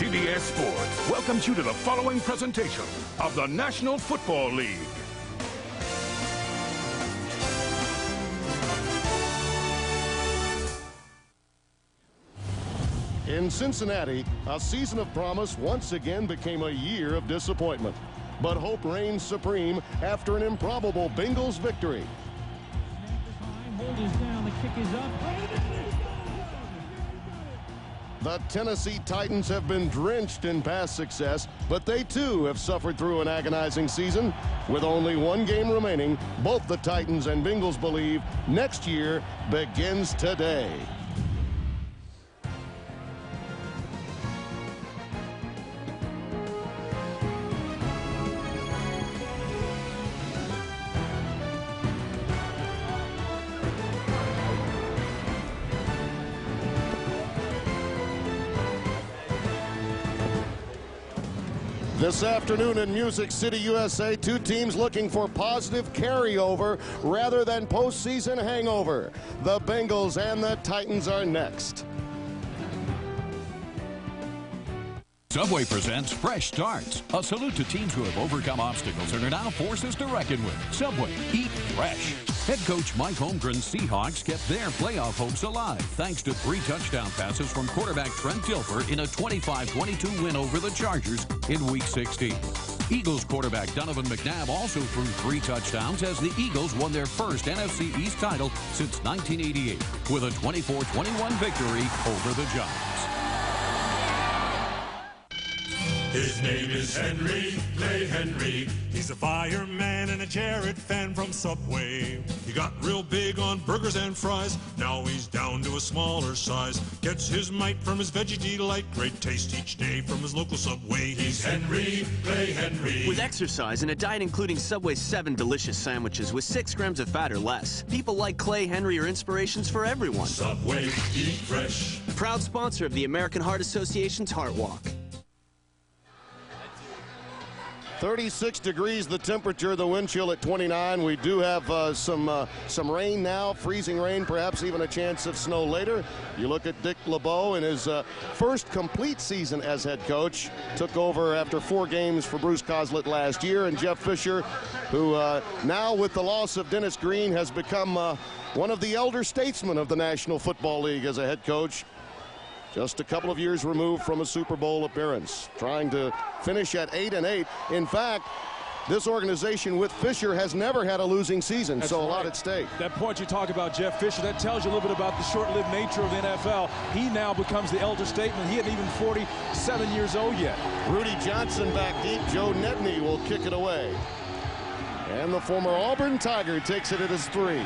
CBS Sports welcomes you to the following presentation of the National Football League. In Cincinnati, a season of promise once again became a year of disappointment. But hope reigns supreme after an improbable Bengals victory. Hold is down, the kick is up. The Tennessee Titans have been drenched in past success, but they too have suffered through an agonizing season. With only one game remaining, both the Titans and Bengals believe next year begins today. This afternoon in Music City, USA, two teams looking for positive carryover rather than postseason hangover. The Bengals and the Titans are next. Subway presents Fresh Starts, a salute to teams who have overcome obstacles and are now forces to reckon with. Subway, eat fresh. Head coach Mike Holmgren's Seahawks kept their playoff hopes alive thanks to 3 touchdown passes from quarterback Trent Dilfer in a 25-22 win over the Chargers in Week 16. Eagles quarterback Donovan McNabb also threw 3 touchdowns as the Eagles won their first NFC East title since 1988 with a 24-21 victory over the Giants. His name is Henry, Clay Henry. He's a fireman and a Jared fan from Subway. He got real big on burgers and fries. Now he's down to a smaller size. Gets his might from his veggie delight. Great taste each day from his local Subway. He's Henry, Clay Henry. With exercise and a diet including Subway's 7 delicious sandwiches with 6 grams of fat or less, people like Clay Henry are inspirations for everyone. Subway, eat fresh. Proud sponsor of the American Heart Association's Heart Walk. 36 degrees the temperature, the wind chill at 29. We do have some rain now, freezing rain, perhaps even a chance of snow later. You look at Dick LeBeau in his first complete season as head coach. Took over after 4 games for Bruce Coslett last year. And Jeff Fisher, who now with the loss of Dennis Green has become one of the elder statesmen of the National Football League as a head coach. Just a couple of years removed from a Super Bowl appearance, trying to finish at 8-8. In fact, this organization with Fisher has never had a losing season. That's so right. A lot at stake. That point you talk about Jeff Fisher, that tells you a little bit about the short-lived nature of the NFL. He now becomes the elder statesman. He isn't even 47 years old yet. Rudy Johnson back deep. Joe Nedney will kick it away. And the former Auburn Tiger takes it at his 3.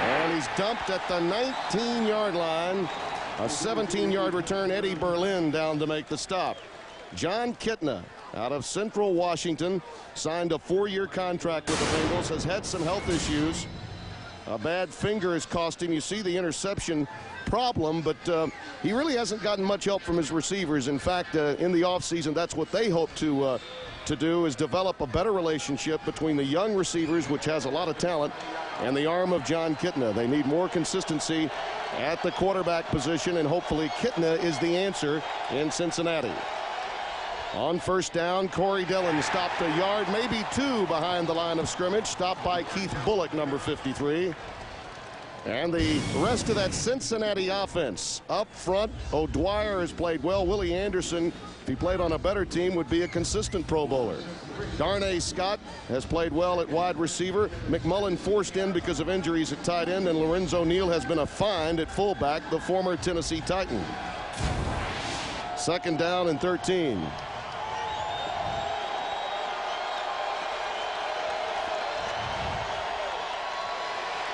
And he's dumped at the 19-yard line. A 17-yard return. Eddie Berlin down to make the stop. John Kitna out of Central Washington signed a 4-year contract with the Bengals. Has had some health issues. A bad finger has cost him. You see the interception problem, but he really hasn't gotten much help from his receivers. In fact, in the offseason, that's what they hope to do, is develop a better relationship between the young receivers, which has a lot of talent, and the arm of John Kitna. They need more consistency at the quarterback position, and hopefully Kitna is the answer in Cincinnati. On first down, Corey Dillon stopped a yard, maybe 2 behind the line of scrimmage, stopped by Keith Bullock, number 53. And the rest of that Cincinnati offense up front, O'Dwyer has played well. Willie Anderson, if he played on a better team, would be a consistent Pro Bowler. Darnay Scott has played well at wide receiver. McMullen forced in because of injuries at tight end, and Lorenzo Neal has been a find at fullback, the former Tennessee Titan. 2nd down and 13.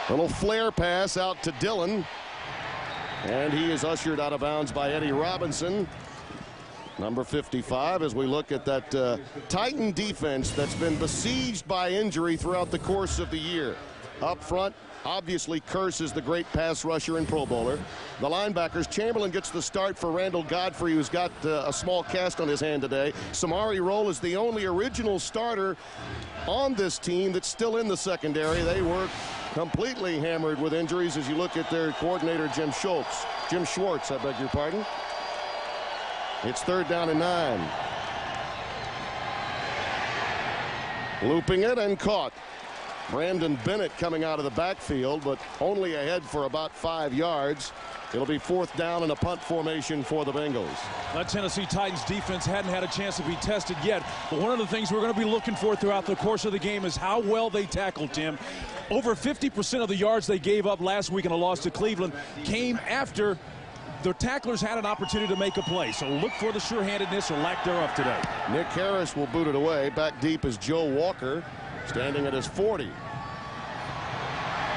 Little flare pass out to Dillon. And he is ushered out of bounds by Eddie Robinson, number 55, as we look at that Titan defense that's been besieged by injury throughout the course of the year. Up front, obviously Kearse is the great pass rusher and Pro Bowler. The linebackers, Chamberlain gets the start for Randall Godfrey, who's got a small cast on his hand today. Samari Rolle is the only original starter on this team that's still in the secondary. They were completely hammered with injuries as you look at their coordinator, Jim Schwartz, I beg your pardon. It's 3rd down and 9. Looping it and caught. Brandon Bennett coming out of the backfield, but only ahead for about 5 yards. It'll be 4th down and a punt formation for the Bengals. That Tennessee Titans defense hadn't had a chance to be tested yet, but one of the things we're going to be looking for throughout the course of the game is how well they tackled, Tim. Over 50% of the yards they gave up last week in a loss to Cleveland came after the tacklers had an opportunity to make a play. So look for the sure-handedness or lack thereof today. Nick Harris will boot it away. Back deep is Joe Walker, standing at his 40. He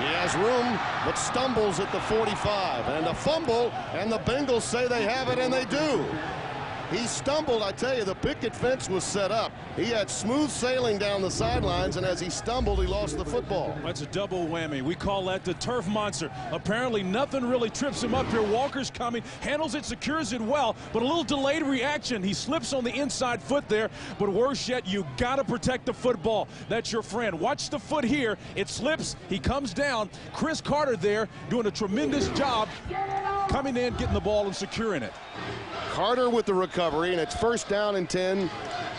has room, but stumbles at the 45. And a fumble, and the Bengals say they have it, and they do. He stumbled. I tell you, the picket fence was set up. He had smooth sailing down the sidelines, and as he stumbled, he lost the football. That's a double whammy. We call that the turf monster. Apparently, nothing really trips him up here. Walker's coming, handles it, secures it well, but a little delayed reaction. He slips on the inside foot there, but worse yet, you got to protect the football. That's your friend. Watch the foot here. It slips. He comes down. Chris Carter there doing a tremendous job coming in, getting the ball, and securing it. Carter with the recovery, and it's 1st down and 10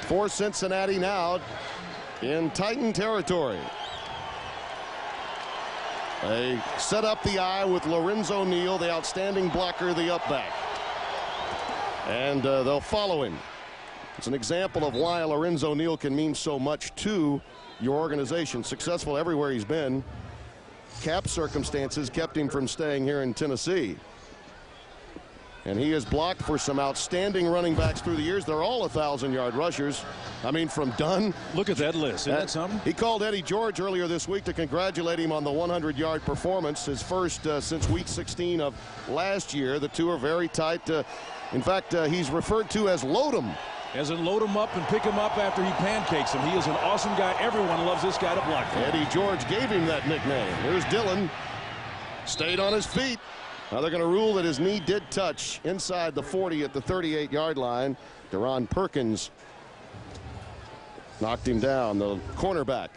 for Cincinnati now in Titan territory. They set up the eye with Lorenzo Neal, the outstanding blocker, the up back. And they'll follow him. It's an example of why Lorenzo Neal can mean so much to your organization. Successful everywhere he's been. Cap circumstances kept him from staying here in Tennessee. And he has blocked for some outstanding running backs through the years. They're all 1,000-yard rushers. I mean, from Dunn. Look at that list. Isn't that something? He called Eddie George earlier this week to congratulate him on the 100-yard performance, his first since week 16 of last year. The two are very tight. In fact, he's referred to as load 'em. As in load him up and pick him up after he pancakes him. He is an awesome guy. Everyone loves this guy to block for. Eddie George gave him that nickname. Here's Dillon. Stayed on his feet. Now they're going to rule that his knee did touch inside the 40 at the 38-yard line. Deron Perkins knocked him down, the cornerback.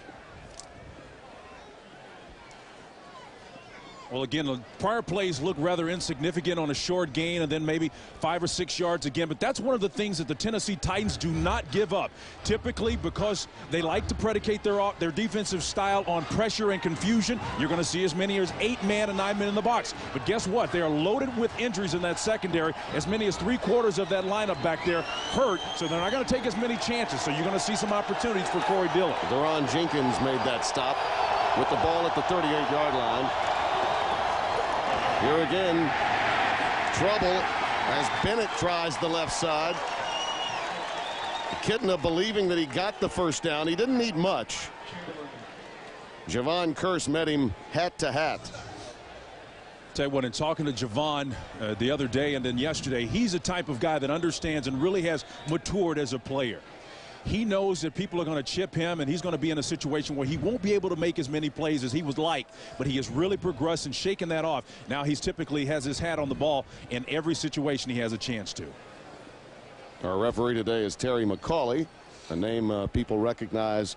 Well, again, the prior plays look rather insignificant on a short gain and then maybe 5 or 6 yards again. But that's one of the things that the Tennessee Titans do not give up. Typically, because they like to predicate their defensive style on pressure and confusion, you're going to see as many as 8-man and 9-man in the box. But guess what? They are loaded with injuries in that secondary. As many as 3/4 of that lineup back there hurt, so they're not going to take as many chances. So you're going to see some opportunities for Corey Dillon. Deron Jenkins made that stop with the ball at the 38-yard line. Here again, trouble as Bennett tries the left side. Kitna believing that he got the 1st down. He didn't need much. Javon Curse met him hat to hat. Tell you what, in talking to Javon the other day and then yesterday, he's the type of guy that understands and really has matured as a player. He knows that people are going to chip him, and he's going to be in a situation where he won't be able to make as many plays as he would like, but he has really progressed and shaken that off. Now he's typically has his hat on the ball in every situation he has a chance to. Our referee today is Terry McCauley, a name people recognize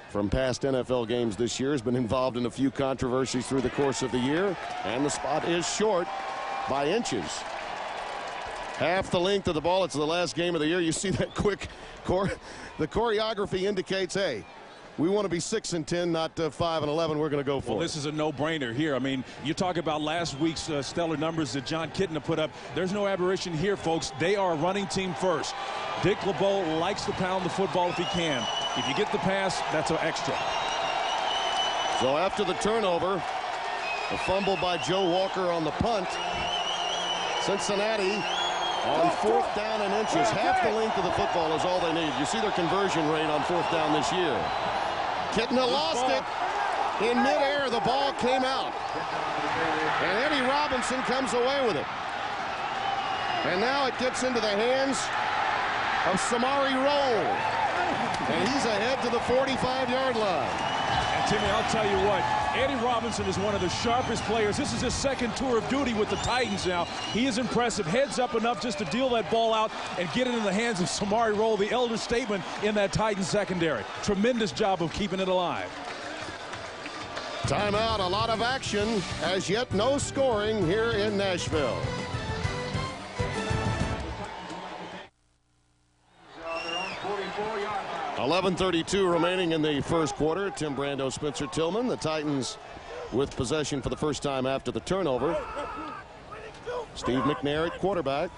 from past NFL games this year. Has been involved in a few controversies through the course of the year, and the spot is short by inches. Half the length of the ball. It's the last game of the year. You see that quick the choreography indicates, hey, we want to be 6-10, not 5-11. We're going to go for it. This is a no-brainer here. I mean, you talk about last week's stellar numbers that John Kitna put up. There's no aberration here, folks. They are a running team first. Dick LeBeau likes to pound the football if he can. If you get the pass, that's an extra. So after the turnover, a fumble by Joe Walker on the punt. Cincinnati on 4th down and inches. Half the length of the football is all they need. You see their conversion rate on 4th down this year. Kitna lost it. In midair, the ball came out. And Eddie Robinson comes away with it. And now it gets into the hands of Samari Roll. And he's ahead to the 45-yard line. And Timmy, I'll tell you what, Eddie Robinson is one of the sharpest players. This is his 2nd tour of duty with the Titans now. He is impressive. Heads up enough just to deal that ball out and get it in the hands of Samari Roll, the elder statesman in that Titans secondary. Tremendous job of keeping it alive. Timeout, a lot of action. As yet, no scoring here in Nashville. 11:32 remaining in the first quarter. Tim Brando, Spencer Tillman. The Titans with possession for the first time after the turnover. Steve McNair at quarterback,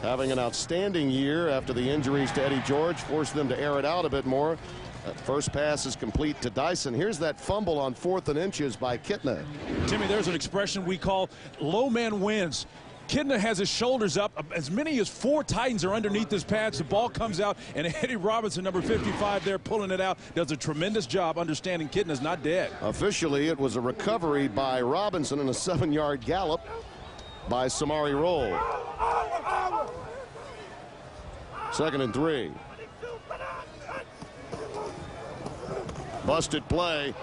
having an outstanding year after the injuries to Eddie George forced them to air it out a bit more. That first pass is complete to Dyson. Here's that fumble on 4th and inches by Kitna. Timmy, there's an expression we call low man wins. Kitna has his shoulders up. As many as 4 Titans are underneath his pads. The ball comes out, and Eddie Robinson, number 55 there, pulling it out, does a tremendous job understanding Kitna's not dead. Officially, it was a recovery by Robinson and a 7-yard gallop by Samari Roll. 2nd and 3. Busted play.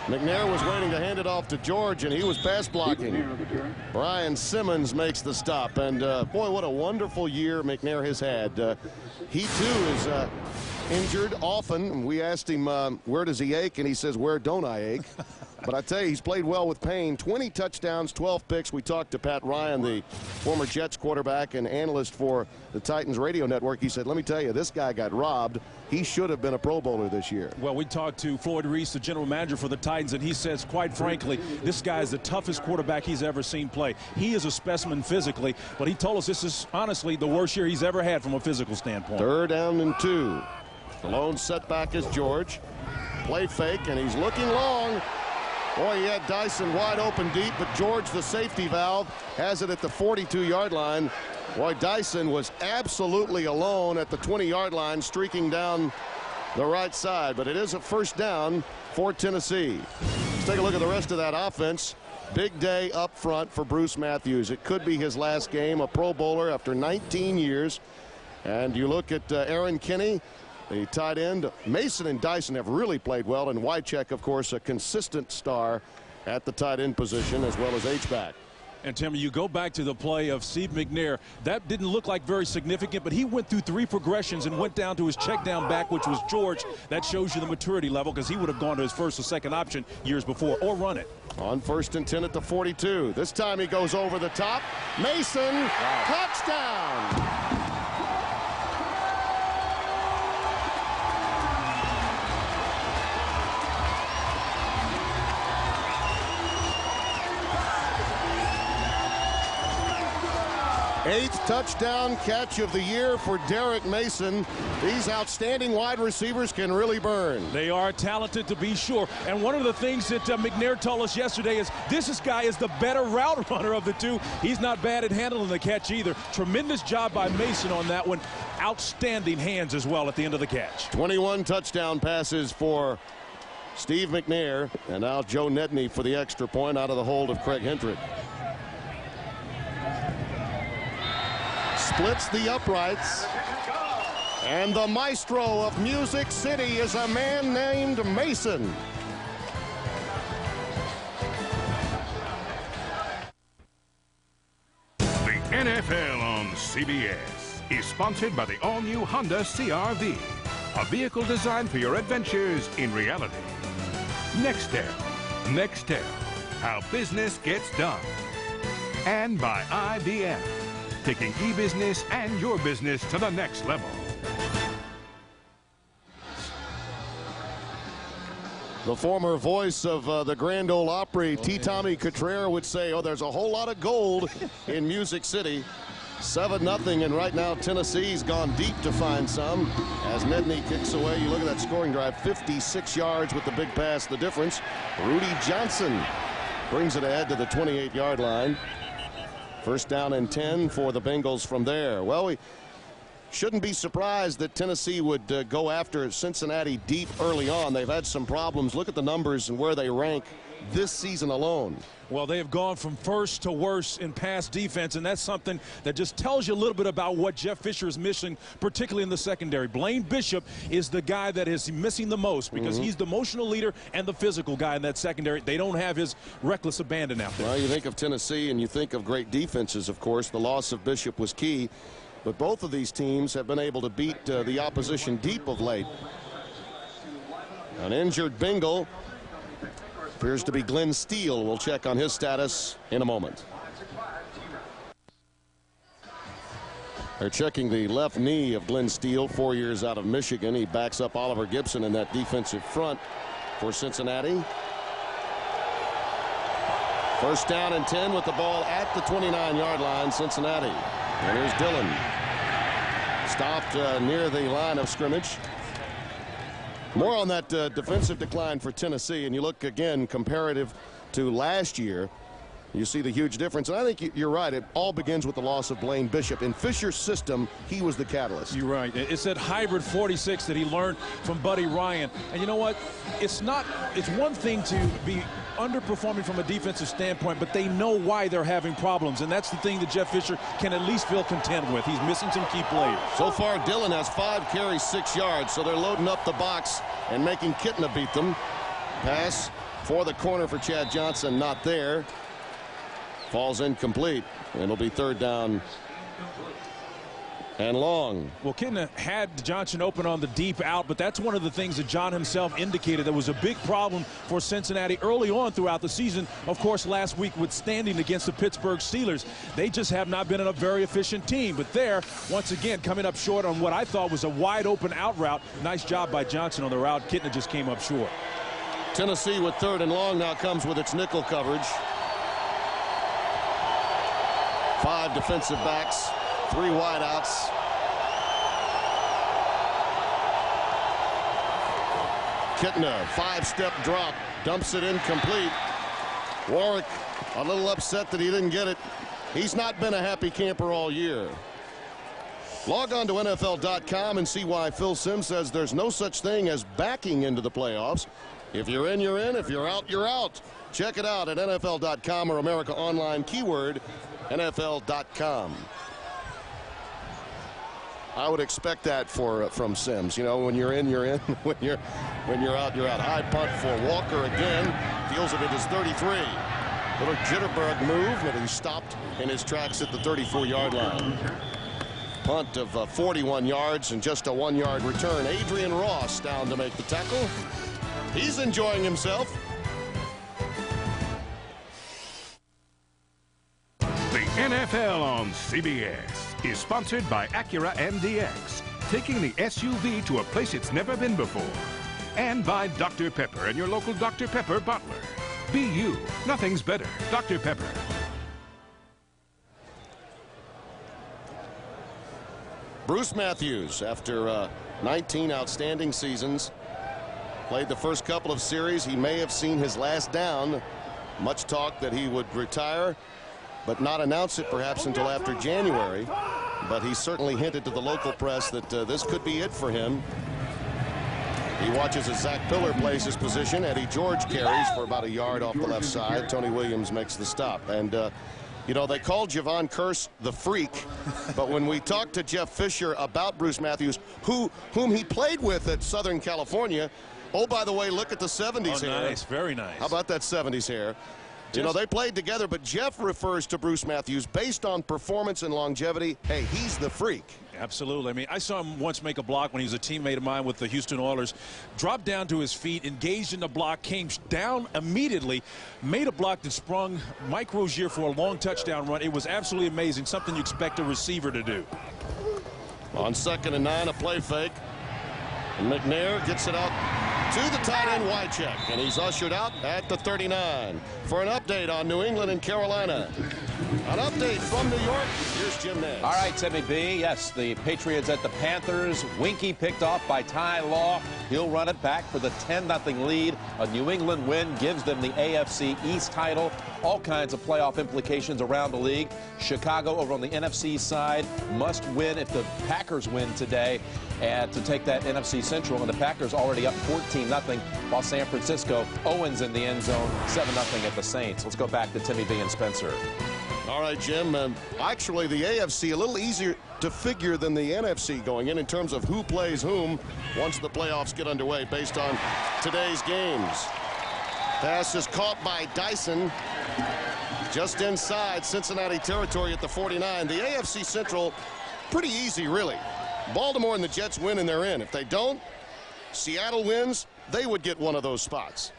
McNair was waiting to hand it off to George, and he was pass blocking. Brian Simmons makes the stop, and boy, what a wonderful year McNair has had. He too is injured often. We asked him where does he ache, and he says, where don't I ache? But I tell you, he's played well with pain. 20 touchdowns, 12 picks. We talked to Pat Ryan, the former Jets quarterback and analyst for the Titans radio network. He said, let me tell you, this guy got robbed. He should have been a Pro Bowler this year. Well, we talked to Floyd Reese, the general manager for the Titans, and he says, quite frankly, this guy is the toughest quarterback he's ever seen play. He is a specimen physically, but he told us this is honestly the worst year he's ever had from a physical standpoint. 3rd down and 2. The lone setback is George. Play fake, and he's looking long. Boy, he had Dyson wide open deep, but George, the safety valve, has it at the 42-yard line. Boy, Dyson was absolutely alone at the 20-yard line, streaking down the right side. But it is a 1st down for Tennessee. Let's take a look at the rest of that offense. Big day up front for Bruce Matthews. It could be his last game, a Pro Bowler after 19 years. And you look at Aaron Kinney, the tight end. Mason and Dyson have really played well, and Wycheck, of course, a consistent star at the tight end position as well as H-back. And Tim, you go back to the play of Steve McNair. That didn't look like very significant, but he went through 3 progressions and went down to his check down back, which was George. That shows you the maturity level, because he would have gone to his 1st or 2nd option years before or run it. On 1st and 10 at the 42. This time he goes over the top. Mason, touchdown. Eighth touchdown catch of the year for Derek Mason. These outstanding wide receivers can really burn. They are talented, to be sure. And one of the things that McNair told us yesterday is this guy is the better route runner of the 2. He's not bad at handling the catch either. Tremendous job by Mason on that one. Outstanding hands as well at the end of the catch. 21 touchdown passes for Steve McNair. And now Joe Nedney for the extra point out of the hold of Craig Hendrick. Splits the uprights. And the maestro of Music City is a man named Mason. The NFL on CBS is sponsored by the all-new Honda CR-V, a vehicle designed for your adventures in reality. Nextel, how business gets done. And by IBM, taking e-business and your business to the next level. The former voice of the Grand Ole Opry, T. Tommy Cottrell, would say, oh, there's a whole lot of gold in Music City. 7-0, and right now Tennessee's gone deep to find some as Nedney kicks away. You look at that scoring drive, 56 yards with the big pass. The difference, Rudy Johnson brings it ahead to the 28-yard line. 1st down and 10 for the Bengals from there. Well, we shouldn't be surprised that Tennessee would go after Cincinnati deep early on. They've had some problems. Look at the numbers and where they rank this season alone. Well, they have gone from first to worst in pass defense, and that's something that just tells you a little bit about what Jeff Fisher is missing, particularly in the secondary. Blaine Bishop is the guy that is missing the most because he's the emotional leader and the physical guy in that secondary. They don't have his reckless abandon out there. Well, you think of Tennessee and you think of great defenses, of course. The loss of Bishop was key, but both of these teams have been able to beat the opposition deep of late. An injured Bengal appears to be Glenn Steele. We'll check on his status in a moment. They're checking the left knee of Glenn Steele, 4 years out of Michigan. He backs up Oliver Gibson in that defensive front for Cincinnati. First down and 10 with the ball at the 29-yard line, Cincinnati. And here's Dillon. Stopped near the line of scrimmage. More on that defensive decline for Tennessee, and you look again comparative to last year. You see the huge difference, and I think you're right. It all begins with the loss of Blaine Bishop. In Fisher's system, he was the catalyst. You're right. It's that hybrid 46 that he learned from Buddy Ryan. And you know what? It's one thing to be underperforming from a defensive standpoint, but they know why they're having problems, and that's the thing that Jeff Fisher can at least feel content with. He's missing some key players. So far, Dillon has 5 carries, 6 yards, so they're loading up the box and making Kitna beat them. Pass for the corner for Chad Johnson, not there. Falls incomplete, and it'll be 3rd down and long. Well, Kitna had Johnson open on the deep out, but that's one of the things that John himself indicated that was a big problem for Cincinnati early on throughout the season. Of course, last week with standing against the Pittsburgh Steelers, they just have not been a very efficient team. But there, once again, coming up short on what I thought was a wide open out route. Nice job by Johnson on the route. Kitna just came up short. Tennessee with 3rd and long now comes with its nickel coverage. 5 defensive backs, 3 wideouts. Kitna, 5-step drop, dumps it incomplete. Warwick a little upset that he didn't get it. He's not been a happy camper all year. Log on to NFL.com and see why Phil Simms says there's no such thing as backing into the playoffs. If you're in, you're in. If you're out, you're out. Check it out at NFL.com or America Online, keyword NFL.com. I would expect that from Simms. You know, when you're in, you're in. when you're out, you're out. High punt for Walker again. Feels it at his 33. Little jitterbug move, but he stopped in his tracks at the 34-yard line. Punt of 41 yards and just a 1-yard return. Adrian Ross down to make the tackle. He's enjoying himself. The NFL on CBS is sponsored by Acura MDX, taking the SUV to a place it's never been before. And by Dr. Pepper and your local Dr. Pepper bottler. Be you. Nothing's better. Dr. Pepper. Bruce Matthews, after 19 outstanding seasons, played the first couple of series. He may have seen his last down. Much talk that he would retire, but not announce it perhaps until after January. But he certainly hinted to the local press that this could be it for him. He watches as Zach Piller plays his position. Eddie George carries for about a yard off the left side. Tony Williams makes the stop. And, you know, they called Javon Curse the freak. But when we talked to Jeff Fisher about Bruce Matthews, whom he played with at Southern California, oh, by the way, look at the 70s hair. Nice, very nice. How about that 70s hair? You know, they played together, but Jeff refers to Bruce Matthews based on performance and longevity. Hey, he's the freak. Absolutely. I mean, I saw him once make a block when he was a teammate of mine with the Houston Oilers. Dropped down to his feet, engaged in the block, came down immediately, made a block that sprung Mike Rozier for a long touchdown run. It was absolutely amazing, something you expect a receiver to do. On 2nd and 9, a play fake. And McNair gets it out to the tight end Wycheck, and he's ushered out at the 39. For an update on New England and Carolina, an update from New York, here's Jim Nance. All right, Timmy B. Yes, the Patriots at the Panthers. Winky picked off by Ty Law. He'll run it back for the 10-0 lead. A New England win gives them the AFC East title. All kinds of playoff implications around the league. Chicago over on the NFC side must win if the Packers win today and to take that NFC Central. And the Packers already up 14-0, while San Francisco, Owens in the end zone, 7-0 at the Saints. Let's go back to Timmy B and Spencer. All right, Jim. Actually, the AFC a little easier to figure than the NFC going in terms of who plays whom once the playoffs get underway based on today's games. Pass is caught by Dyson just inside Cincinnati territory at the 49. The AFC Central, pretty easy, really. Baltimore and the Jets win and they're in. If they don't, Seattle wins, they would get one of those spots.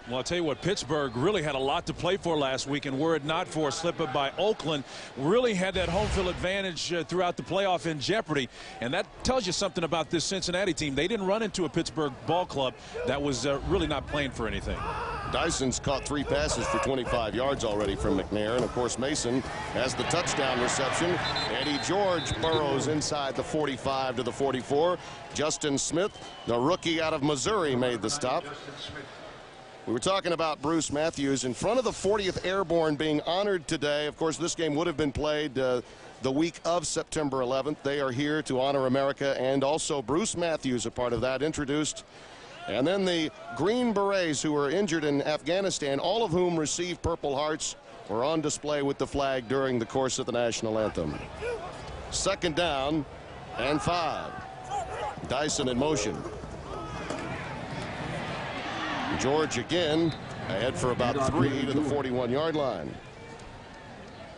Well, I'll tell you what, Pittsburgh really had a lot to play for last week, and were it not for a slip-up by Oakland, really had that home field advantage throughout the playoff in jeopardy. And that tells you something about this Cincinnati team. They didn't run into a Pittsburgh ball club that was really not playing for anything. Dyson's caught 3 passes for 25 yards already from McNair. And, of course, Mason has the touchdown reception. Eddie George burrows inside the 45 to the 44. Justin Smith, the rookie out of Missouri, made the stop. We were talking about Bruce Matthews in front of the 40th Airborne being honored today. Of course, this game would have been played the week of September 11th. They are here to honor America, and also Bruce Matthews, a part of that, introduced. And then the Green Berets, who were injured in Afghanistan, all of whom received Purple Hearts, were on display with the flag during the course of the national anthem. 2nd down and 5. Dyson in motion. George again ahead for about 3 to the 41-yard line.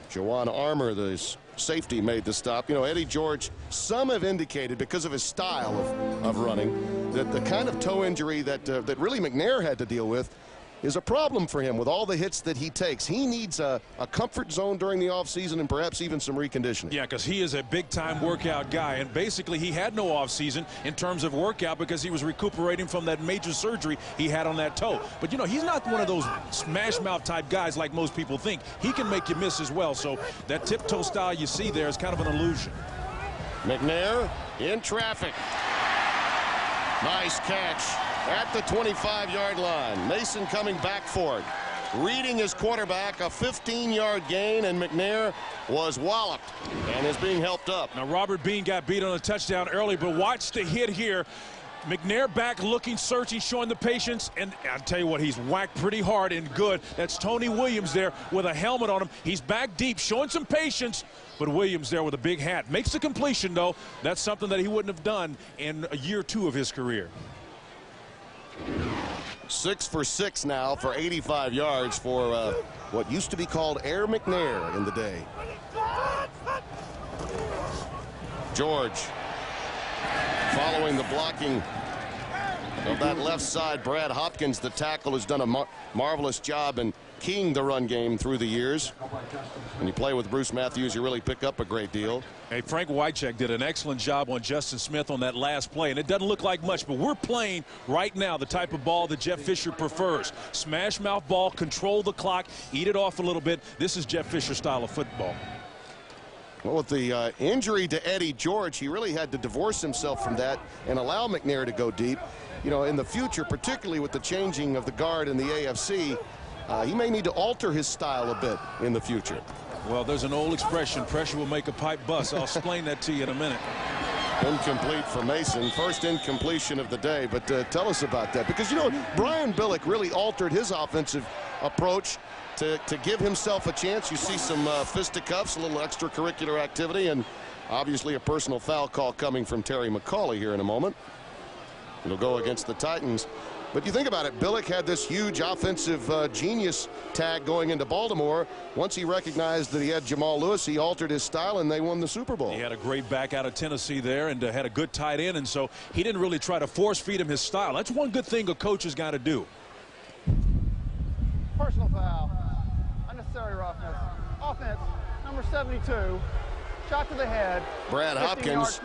Jawan Armour, the safety, made the stop. You know, Eddie George, some have indicated because of his style of running that the kind of toe injury that really McNair had to deal with is a problem for him with all the hits that he takes. He needs a comfort zone during the offseason and perhaps even some reconditioning. Yeah, because he is a big-time workout guy, and basically he had no offseason in terms of workout because he was recuperating from that major surgery he had on that toe. But, you know, he's not one of those smash-mouth type guys like most people think. He can make you miss as well, so that tiptoe style you see there is kind of an illusion. McNair in traffic. Nice catch at the 25-yard line. Mason coming back for it. Reading his quarterback, a 15-yard gain, and McNair was walloped and is being helped up. Now, Robert Bean got beat on a touchdown early, but watch the hit here. McNair back looking, searching, showing the patience, and I'll tell you what, he's whacked pretty hard and good. That's Tony Williams there with a helmet on him. He's back deep, showing some patience, but Williams there with a big hat. Makes the completion, though. That's something that he wouldn't have done in year 2 of his career. 6 for 6 now for 85 yards for what used to be called Air McNair in the day. George following the blocking of that left side. Brad Hopkins, the tackle, has done a marvelous job in keying the run game through the years. When you play with Bruce Matthews, you really pick up a great deal. Hey, Frank Wycheck did an excellent job on Justin Smith on that last play, and it doesn't look like much, but we're playing right now the type of ball that Jeff Fisher prefers. Smash mouth ball, control the clock, eat it off a little bit. This is Jeff Fisher's style of football. Well, with the injury to Eddie George, he really had to divorce himself from that and allow McNair to go deep. You know, in the future, particularly with the changing of the guard in the AFC, he may need to alter his style a bit in the future. Well, there's an old expression, pressure will make a pipe bust. I'll explain that to you in a minute. Incomplete for Mason. First incompletion of the day, but tell us about that. Because, you know, Brian Billick really altered his offensive approach to give himself a chance. You see some fisticuffs, a little extracurricular activity, and obviously a personal foul call coming from Terry McCauley here in a moment. It'll go against the Titans. But you think about it, Billick had this huge offensive genius tag going into Baltimore. Once he recognized that he had Jamal Lewis, he altered his style, and they won the Super Bowl. He had a great back out of Tennessee there and had a good tight end, and so he didn't really try to force feed him his style. That's one good thing a coach has got to do. Personal foul, unnecessary roughness, offense, number 72, shot to the head. Brad Hopkins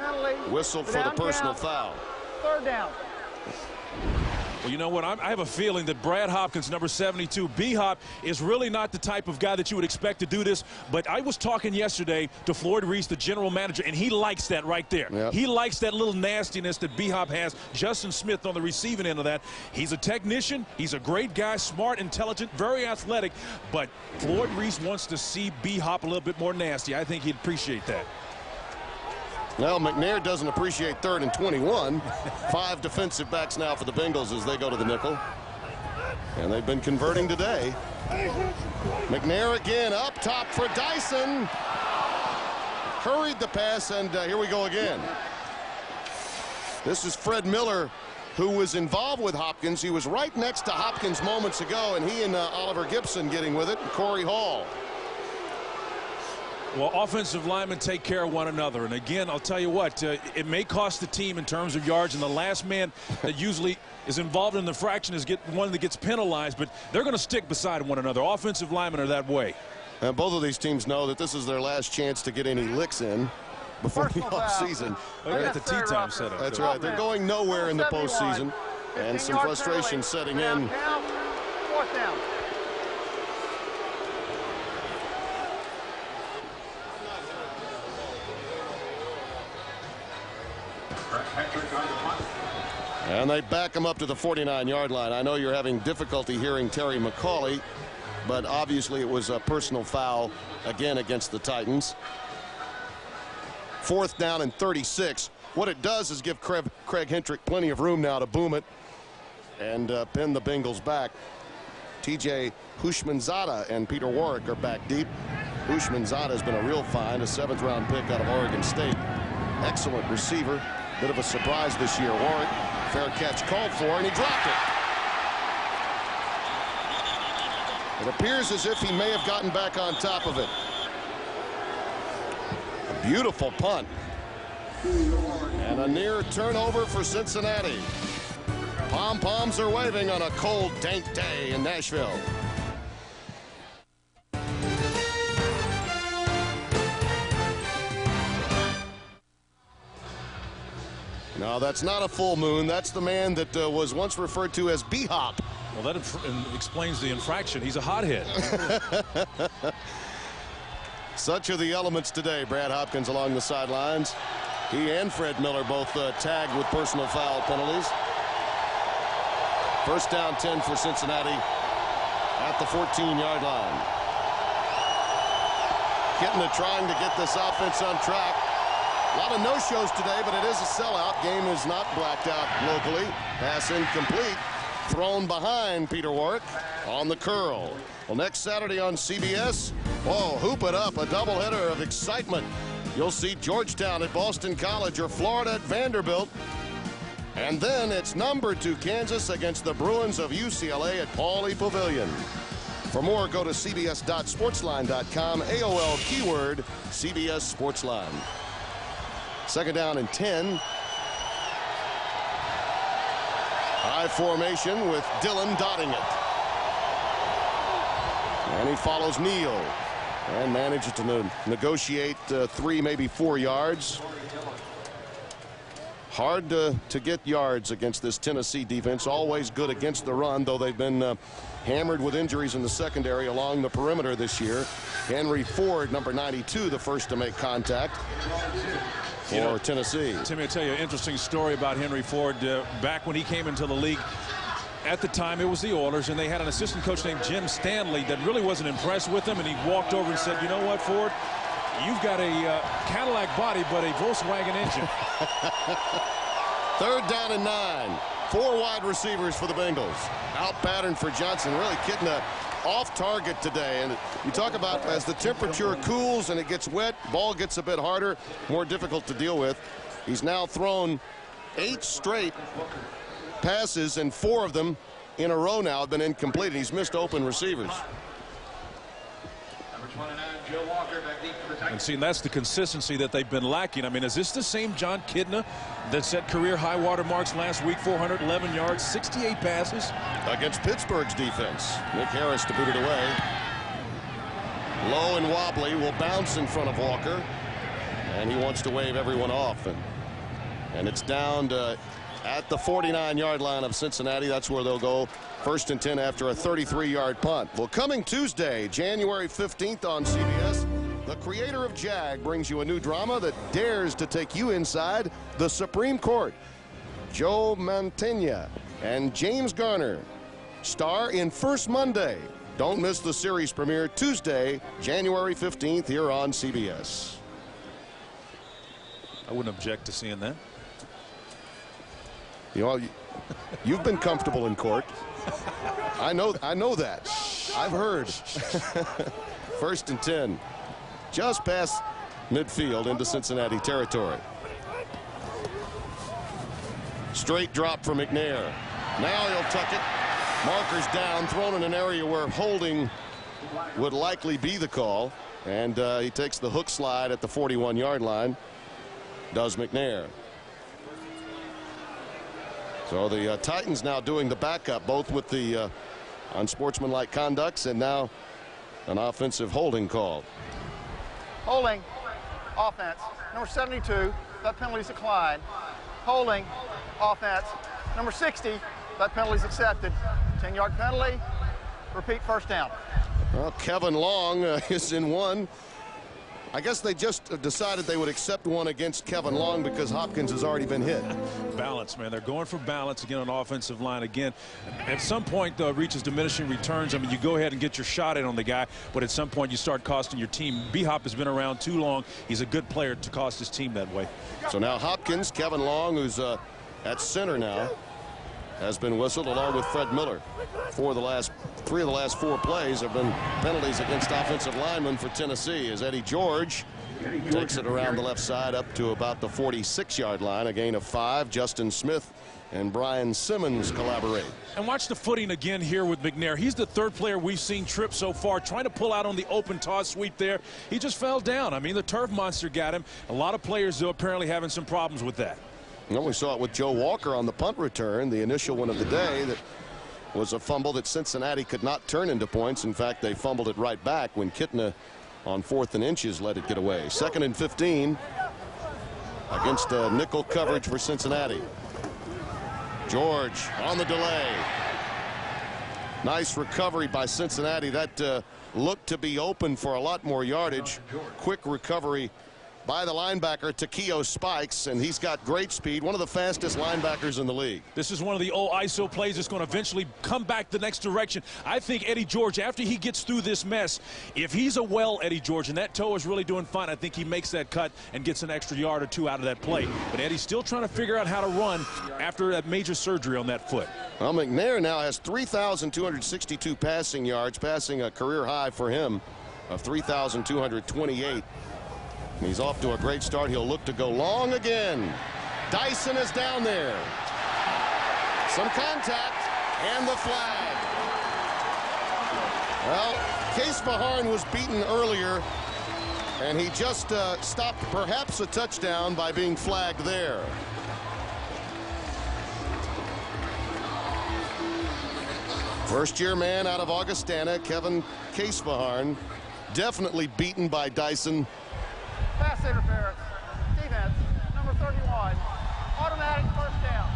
whistled for the personal foul. 3rd down. Well, you know what? I have a feeling that Brad Hopkins, number 72, B-Hop, is really not the type of guy that you would expect to do this. But I was talking yesterday to Floyd Reese, the general manager, and he likes that right there. Yep. He likes that little nastiness that B-Hop has. Justin Smith on the receiving end of that. He's a technician. He's a great guy, smart, intelligent, very athletic. But Floyd Reese wants to see B-Hop a little bit more nasty. I think he'd appreciate that. Well, McNair doesn't appreciate 3rd and 21. 5 defensive backs now for the Bengals as they go to the nickel. And they've been converting today. McNair again up top for Dyson. Hurried the pass, and here we go again. This is Fred Miller, who was involved with Hopkins. He was right next to Hopkins moments ago, and he and Oliver Gibson getting with it, and Corey Hall. Well, offensive linemen take care of one another. And again, I'll tell you what, it may cost the team in terms of yards, and the last man that usually is involved in the infraction is one that gets penalized, but they're going to stick beside one another. Offensive linemen are that way. And both of these teams know that this is their last chance to get any licks in before the offseason. They're at the tea time setup. That's right. They're going nowhere in the postseason, and some frustration setting in. Fourth down. And they back him up to the 49-yard line. I know you're having difficulty hearing Terry McCauley, but obviously it was a personal foul again against the Titans. 4th down and 36. What it does is give Craig Hentrick plenty of room now to boom it and pin the Bengals back. TJ Hushmanzada and Peter Warrick are back deep. Hushmanzada has been a real find, a 7th-round pick out of Oregon State. Excellent receiver. Bit of a surprise this year. Warrick, fair catch called for, and he dropped it. It appears as if he may have gotten back on top of it. A beautiful punt. And a near turnover for Cincinnati. Pom-poms are waving on a cold, dank day in Nashville. No, that's not a full moon. That's the man that was once referred to as B-Hop. Well, that explains the infraction. He's a hothead. Such are the elements today. Brad Hopkins along the sidelines. He and Fred Miller both tagged with personal foul penalties. 1st down 10 for Cincinnati at the 14-yard line. Kitna trying to get this offense on track. A lot of no-shows today, but it is a sellout. Game is not blacked out locally. Pass incomplete. Thrown behind Peter Warrick on the curl. Well, next Saturday on CBS, oh, hoop it up, a doubleheader of excitement. You'll see Georgetown at Boston College or Florida at Vanderbilt. And then it's number 2 Kansas against the Bruins of UCLA at Pauley Pavilion. For more, go to cbs.sportsline.com, AOL keyword CBS Sportsline. 2nd down and 10. High formation with Dillon dotting it. And he follows Neal and manages to negotiate 3, maybe 4 yards. Hard to get yards against this Tennessee defense. Always good against the run, though they've been hammered with injuries in the secondary along the perimeter this year. Henry Ford, number 92, the first to make contact for Tennessee. Timmy, I'll tell you an interesting story about Henry Ford. Back when he came into the league, at the time it was the Oilers, and they had an assistant coach named Jim Stanley that really wasn't impressed with him, and he walked over and said, you know what, Ford, you've got a Cadillac body but a Volkswagen engine. 3rd down and 9. 4 wide receivers for the Bengals. Out pattern for Johnson. Really Kitna off target today. And you talk about as the temperature cools and it gets wet, ball gets a bit harder, more difficult to deal with. He's now thrown 8 straight passes, and 4 of them in a row now have been incomplete. He's missed open receivers. And see, that's the consistency that they've been lacking. I mean, is this the same John Kitna that set career high water marks last week? 411 yards, 68 passes. Against Pittsburgh's defense. Nick Harris to boot it away. Low and wobbly, will bounce in front of Walker. And he wants to wave everyone off. And it's down to at the 49-yard line of Cincinnati. That's where they'll go. 1st and 10 after a 33-yard punt. Well, coming Tuesday, January 15th on CBS, the creator of JAG brings you a new drama that dares to take you inside the Supreme Court. Joe Mantegna and James Garner star in First Monday. Don't miss the series premiere Tuesday, January 15th here on CBS. I wouldn't object to seeing that. You know, you've been comfortable in court. I know that. I've heard. 1st and 10. Just past midfield into Cincinnati territory. Straight drop for McNair. Now he'll tuck it. Markers down, thrown in an area where holding would likely be the call. And he takes the hook slide at the 41-yard line, does McNair. So the Titans now doing the backup, both with the unsportsmanlike conducts and now an offensive holding call. Holding, offense, number 72, that penalty's declined. Holding, offense, number 60, that penalty's accepted. 10-yard penalty, repeat first down. Well, Kevin Long is in one. I guess they just decided they would accept one against Kevin Long because Hopkins has already been hit. Balance, man. They're going for balance again on offensive line again. At some point, though, it reaches diminishing returns. I mean, you go ahead and get your shot in on the guy, but at some point you start costing your team. B-Hop has been around too long. He's a good player to cost his team that way. So now Hopkins, Kevin Long, who's at center now, has been whistled along with Fred Miller. Three of the last four plays have been penalties against offensive linemen for Tennessee as Eddie George takes it around the left side up to about the 46-yard line. A gain of 5. Justin Smith and Brian Simmons collaborate. And watch the footing again here with McNair. He's the third player we've seen trip so far, trying to pull out on the open toss sweep there. He just fell down. I mean, the turf monster got him. A lot of players, though, apparently having some problems with that. Well, we saw it with Joe Walker on the punt return, the initial one of the day. That was a fumble that Cincinnati could not turn into points. In fact, they fumbled it right back when Kitna on 4th and inches let it get away. 2nd and 15 against nickel coverage for Cincinnati. George on the delay. Nice recovery by Cincinnati. That looked to be open for a lot more yardage. Quick recovery by the linebacker, Takeo Spikes, and he's got great speed. One of the fastest linebackers in the league. This is one of the old ISO plays that's going to eventually come back the next direction. I think Eddie George, after he gets through this mess, if he's a well Eddie George and that toe is really doing fine, I think he makes that cut and gets an extra yard or two out of that play. But Eddie's still trying to figure out how to run after that major surgery on that foot. Well, McNair now has 3,262 passing yards, passing a career high for him of 3,228. He's off to a great start. He'll look to go long again. Dyson is down there. Some contact and the flag. Well, Case Maharn was beaten earlier, and he just stopped perhaps a touchdown by being flagged there. First-year man out of Augustana, Kevin Case Maharn, definitely beaten by Dyson. Pass interference. Defense, number 31. Automatic first down.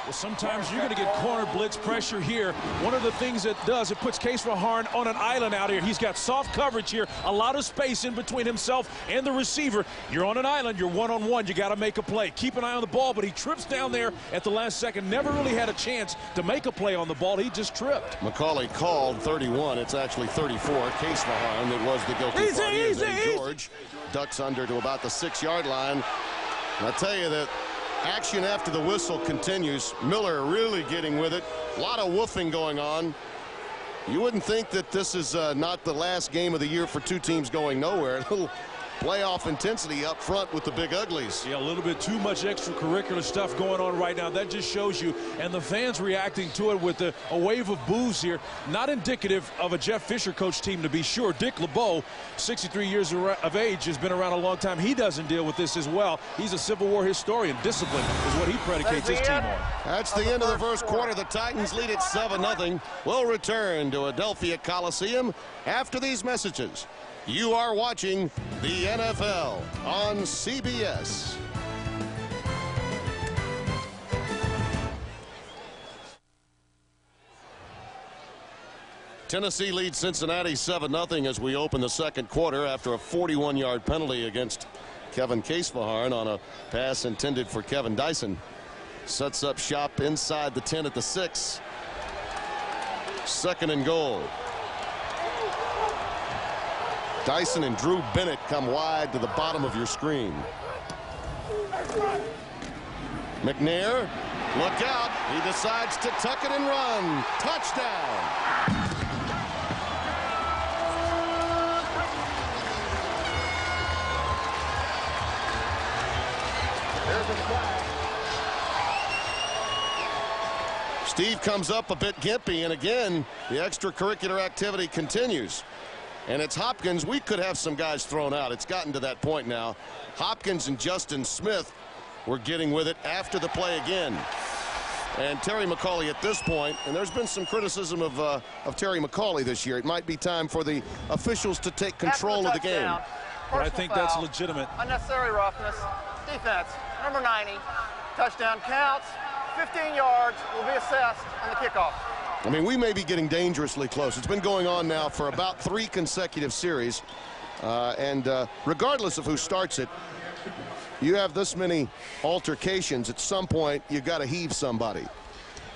Well, sometimes you're going to get corner blitz pressure here. One of the things it does, it puts Case Maharn on an island out here. He's got soft coverage here, a lot of space in between himself and the receiver. You're on an island, you're one-on-one, you got to make a play. Keep an eye on the ball, but he trips down there at the last second. Never really had a chance to make a play on the ball. He just tripped. McCauley called 31. It's actually 34. Case Maharn that was the guilty party. Easy. George ducks under to about the 6-yard line. And I tell you that action after the whistle continues. Miller really getting with it. A lot of woofing going on. You wouldn't think that this is not the last game of the year for two teams going nowhere. A little playoff intensity up front with the big uglies. Yeah, a little bit too much extracurricular stuff going on right now. That just shows you, and the fans reacting to it with a wave of boos here. Not indicative of a Jeff Fisher coach team, to be sure. Dick LeBeau, 63 years of age, has been around a long time. He doesn't deal with this as well. He's a Civil War historian. Discipline is what he predicates his team on. That's the end of the first quarter. The Titans lead it 7-0. We'll return to Adelphia Coliseum after these messages. You are watching the NFL on CBS. Tennessee leads Cincinnati 7-0 as we open the second quarter after a 41-yard penalty against Kevin Case Maharn on a pass intended for Kevin Dyson. Sets up shop inside the 10 at the 6. 2nd and goal. Dyson and Drew Bennett come wide to the bottom of your screen. McNair, look out. He decides to tuck it and run. Touchdown. There's a flag. Steve comes up a bit gimpy, and again, the extracurricular activity continues. And it's Hopkins. We could have some guys thrown out. It's gotten to that point now. Hopkins and Justin Smith were getting with it after the play again. And Terry McCauley at this point, and there's been some criticism of Terry McCauley this year. It might be time for the officials to take control of the game. But I think that's legitimate. Unnecessary roughness. Defense, number 90. Touchdown counts. 15 yards will be assessed on the kickoff. I mean, we may be getting dangerously close. It's been going on now for about 3 consecutive series. Regardless of who starts it, you have this many altercations. At some point, you've got to heave somebody.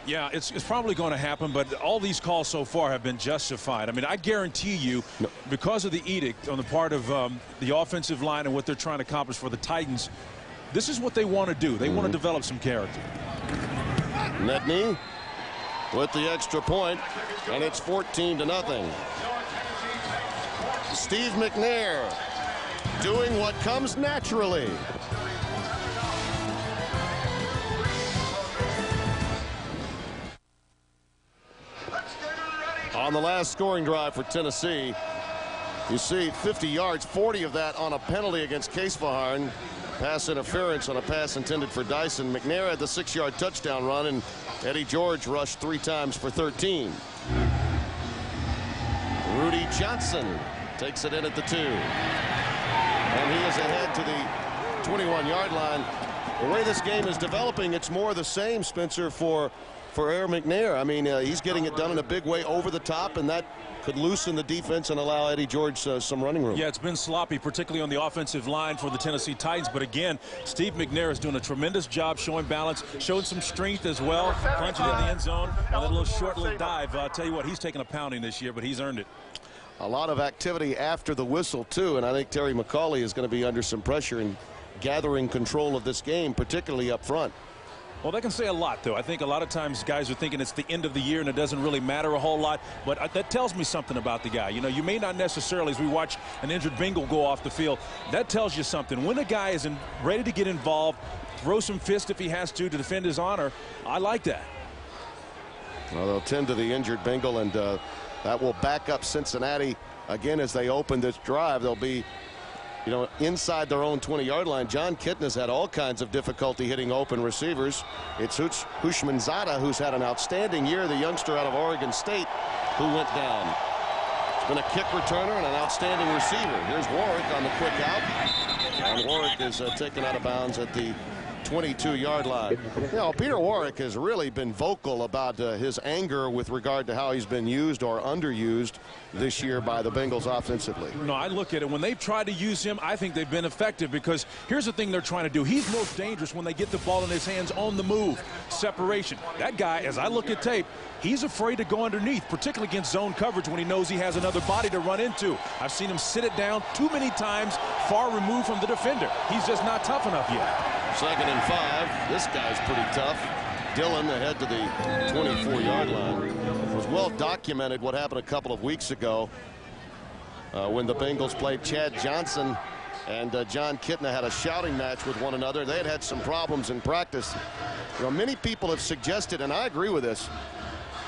Yeah, it's probably going to happen, but all these calls so far have been justified. I mean, I guarantee you, because of the edict on the part of the offensive line and what they're trying to accomplish for the Titans, this is what they want to do. They want to develop some character. Nedney with the extra point, and it's 14-0. Steve McNair doing what comes naturally. On the last scoring drive for Tennessee, you see 50 yards, 40 of that on a penalty against Case Fajarn. Pass interference on a pass intended for Dyson. McNair had the 6-yard touchdown run, and Eddie George rushed 3 times for 13. Rudy Johnson takes it in at the 2. And he is ahead to the 21-yard line. The way this game is developing, it's more the same, Spencer, for Air McNair. I mean, he's getting it done in a big way over the top, and that could loosen the defense and allow Eddie George some running room. Yeah, it's been sloppy, particularly on the offensive line for the Tennessee Titans. But again, Steve McNair is doing a tremendous job showing balance, showing some strength as well, plunging in the end zone on that little short little dive. I'll tell you what, he's taken a pounding this year, but he's earned it. A lot of activity after the whistle, too, and I think Terry McCauley is going to be under some pressure in gathering control of this game, particularly up front. Well, that can say a lot, though. I think a lot of times guys are thinking it's the end of the year and it doesn't really matter a whole lot, but that tells me something about the guy. You know, you may not necessarily, as we watch an injured Bengal go off the field, that tells you something. When a guy is ready to get involved, throw some fist if he has to defend his honor, I like that. Well, they'll tend to the injured Bengal, and that will back up Cincinnati again as they open this drive. They'll be, you know, inside their own 20-yard line. John Kitna's had all kinds of difficulty hitting open receivers. It's Hushmanzada who's had an outstanding year, the youngster out of Oregon State who went down. It's been a kick returner and an outstanding receiver. Here's Warwick on the quick out. And Warwick is taken out of bounds at the 22-yard line. You know, Peter Warwick has really been vocal about his anger with regard to how he's been used or underused this year by the Bengals offensively. No, I look at it. When they've tried to use him, I think they've been effective, because here's the thing they're trying to do. He's most dangerous when they get the ball in his hands on the move. Separation. That guy, as I look at tape, he's afraid to go underneath, particularly against zone coverage when he knows he has another body to run into. I've seen him sit it down too many times, far removed from the defender. He's just not tough enough yet. 2nd and 5. This guy's pretty tough. Dillon ahead to the 24-yard line. It was well documented what happened a couple of weeks ago when the Bengals played Chad Johnson and John Kitna had a shouting match with one another. They had some problems in practice. You know, many people have suggested, and I agree with this,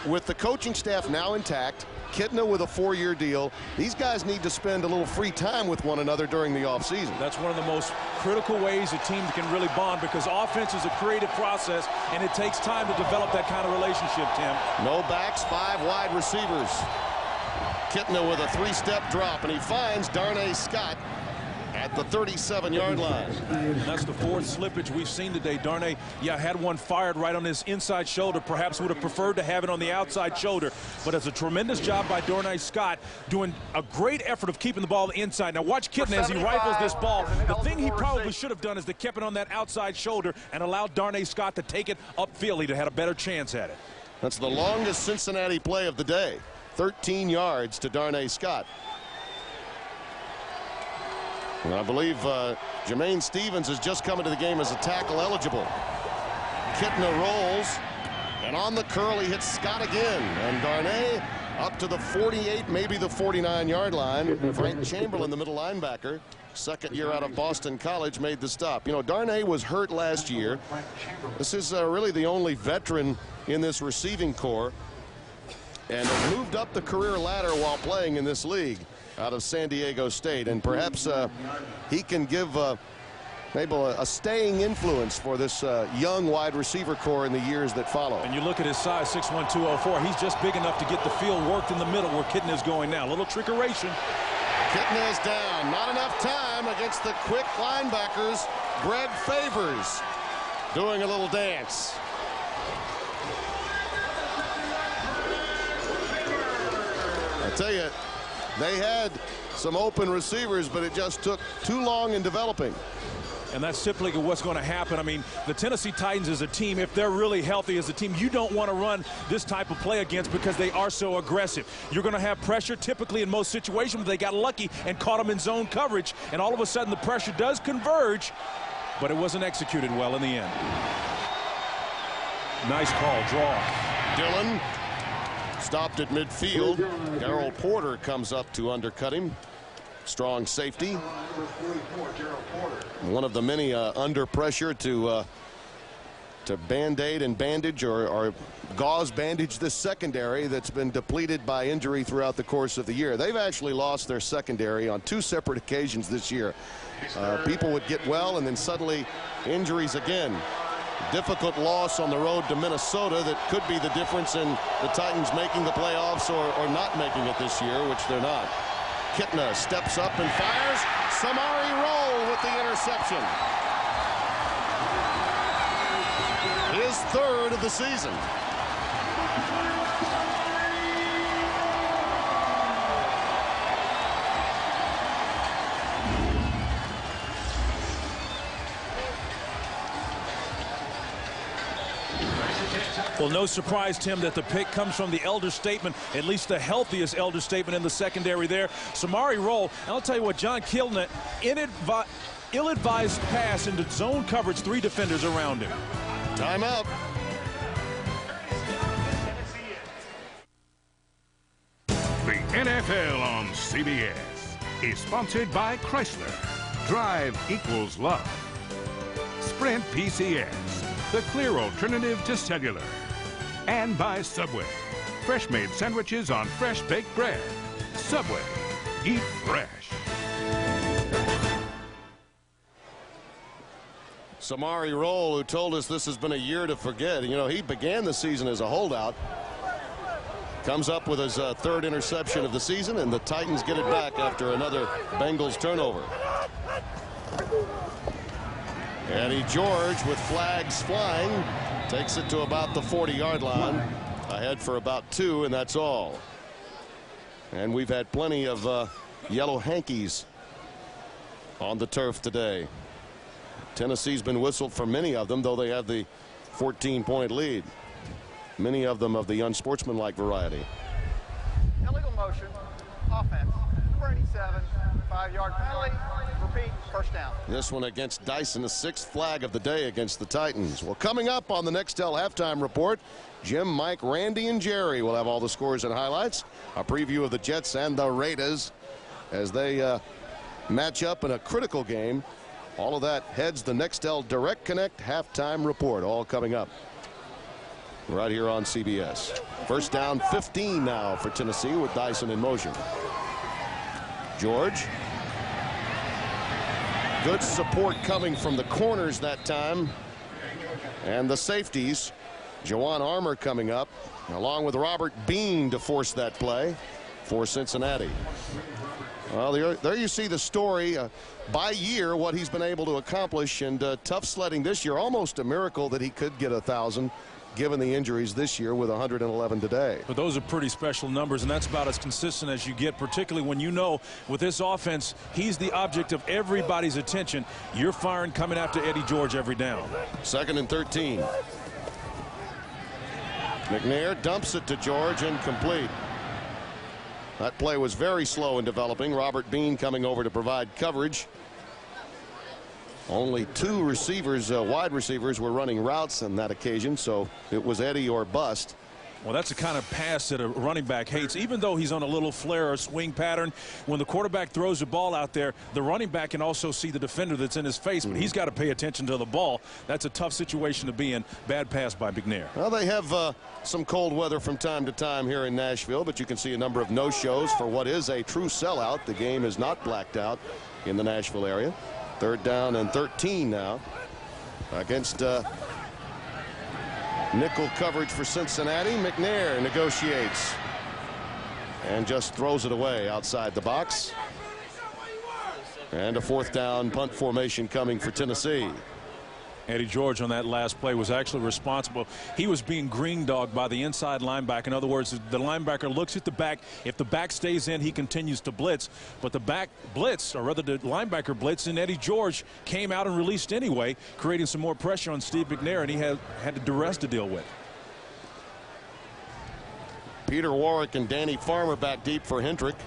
with the coaching staff now intact, Kitna with a 4-year deal, these guys need to spend a little free time with one another during the offseason. That's one of the most critical ways a team can really bond, because offense is a creative process, and it takes time to develop that kind of relationship, Tim. No backs, 5 wide receivers. Kitna with a 3-step drop, and he finds Darnay Scott at the 37-yard line. And that's the 4th slippage we've seen today. Darnay, had one fired right on his inside shoulder. Perhaps would have preferred to have it on the outside shoulder. But it's a tremendous job by Darnay Scott, doing a great effort of keeping the ball inside. Now watch Kitna as he rifles this ball. The thing he probably should have done is to keep it on that outside shoulder and allowed Darnay Scott to take it upfield. He'd have had a better chance at it. That's the longest Cincinnati play of the day. 13 yards to Darnay Scott. And I believe Jermaine Stevens has just come into the game as a tackle eligible. Kitna rolls, and on the curl he hits Scott again. And Darnay up to the 48, maybe the 49-yard line. Frank Chamberlain, the middle linebacker, 2nd year out of Boston College, made the stop. You know, Darnay was hurt last year. This is really the only veteran in this receiving corps, and moved up the career ladder while playing in this league. out of San Diego State, and perhaps he can give maybe a staying influence for this young wide receiver core in the years that follow. And you look at his size, 6'1", 204. He's just big enough to get the field worked in the middle where Kitna is going now. A little trickeration. Kitna is down. Not enough time against the quick linebackers. Greg Favors doing a little dance. I tell you, they had some open receivers, but it just took too long in developing. And that's typically what's going to happen. I mean, the Tennessee Titans as a team, if they're really healthy as a team, you don't want to run this type of play against because they are so aggressive. You're going to have pressure typically in most situations. They got lucky and caught them in zone coverage, and all of a sudden the pressure does converge, but it wasn't executed well in the end. Nice call, draw. Dillon stopped at midfield. Darrell Porter comes up to undercut him. Strong safety. One of the many under pressure to band-aid and bandage or gauze bandage this secondary that's been depleted by injury throughout the course of the year. They've actually lost their secondary on 2 separate occasions this year. People would get well and then suddenly injuries again. Difficult loss on the road to Minnesota that could be the difference in the Titans making the playoffs or not making it this year, which they're not. Kitna steps up and fires. Samari Rolle with the interception. His 3rd of the season. Well, no surprise, Tim, that the pick comes from the elder statesman, at least the healthiest elder statesman in the secondary there. Samari Rolle, and I'll tell you what, John Kitna, ill-advised pass into zone coverage, 3 defenders around him. Time up. The NFL on CBS is sponsored by Chrysler. Drive equals love. Sprint PCS, the clear alternative to cellular. And by Subway. Fresh-made sandwiches on fresh baked bread. Subway. Eat fresh. Samari Rolle, who told us this has been a year to forget. You know, he began the season as a holdout. Comes up with his 3rd interception of the season, and the Titans get it back after another Bengals turnover. Eddie George with flags flying takes it to about the 40-yard line, ahead for about 2, and that's all. And we've had plenty of yellow hankies on the turf today. Tennessee's been whistled for many of them, though they have the 14-point lead. Many of them of the unsportsmanlike variety. Illegal motion, offense, number 87, 5-yard penalty, repeat, first down. This one against Dyson, the 6th flag of the day against the Titans. Well, coming up on the Nextel halftime report, Jim, Mike, Randy, and Jerry will have all the scores and highlights. A preview of the Jets and the Raiders as they match up in a critical game. All of that heads the Nextel Direct Connect halftime report, all coming up right here on CBS. First down 15 now for Tennessee with Dyson in motion. George. Good support coming from the corners that time. And the safeties. Jawan Armour coming up, along with Robert Bean to force that play for Cincinnati. Well, there you see the story by year, what he's been able to accomplish, and tough sledding this year. Almost a miracle that he could get 1,000 given the injuries this year with 111 today. But those are pretty special numbers, and that's about as consistent as you get, particularly when you know with this offense, he's the object of everybody's attention. You're firing coming after Eddie George every down. 2nd and 13. McNair dumps it to George, incomplete. That play was very slow in developing. Robert Bean coming over to provide coverage. Only 2 receivers, wide receivers, were running routes on that occasion, so it was Eddie or bust. Well, that's the kind of pass that a running back hates. Even though he's on a little flare or swing pattern, when the quarterback throws the ball out there, the running back can also see the defender that's in his face, but he's got to pay attention to the ball. That's a tough situation to be in. Bad pass by McNair. Well, they have some cold weather from time to time here in Nashville, but you can see a number of no-shows for what is a true sellout. The game is not blacked out in the Nashville area. 3rd down and 13 now against nickel coverage for Cincinnati. McNair negotiates and just throws it away outside the box. And a 4th down punt formation coming for Tennessee. Eddie George on that last play was actually responsible. He was being green-dogged by the inside linebacker. In other words, the linebacker looks at the back. If the back stays in, he continues to blitz. But the back blitz, or rather the linebacker blitz, and Eddie George came out and released anyway, creating some more pressure on Steve McNair, and he had the duress to deal with. Peter Warwick and Danny Farmer back deep for Hendrick.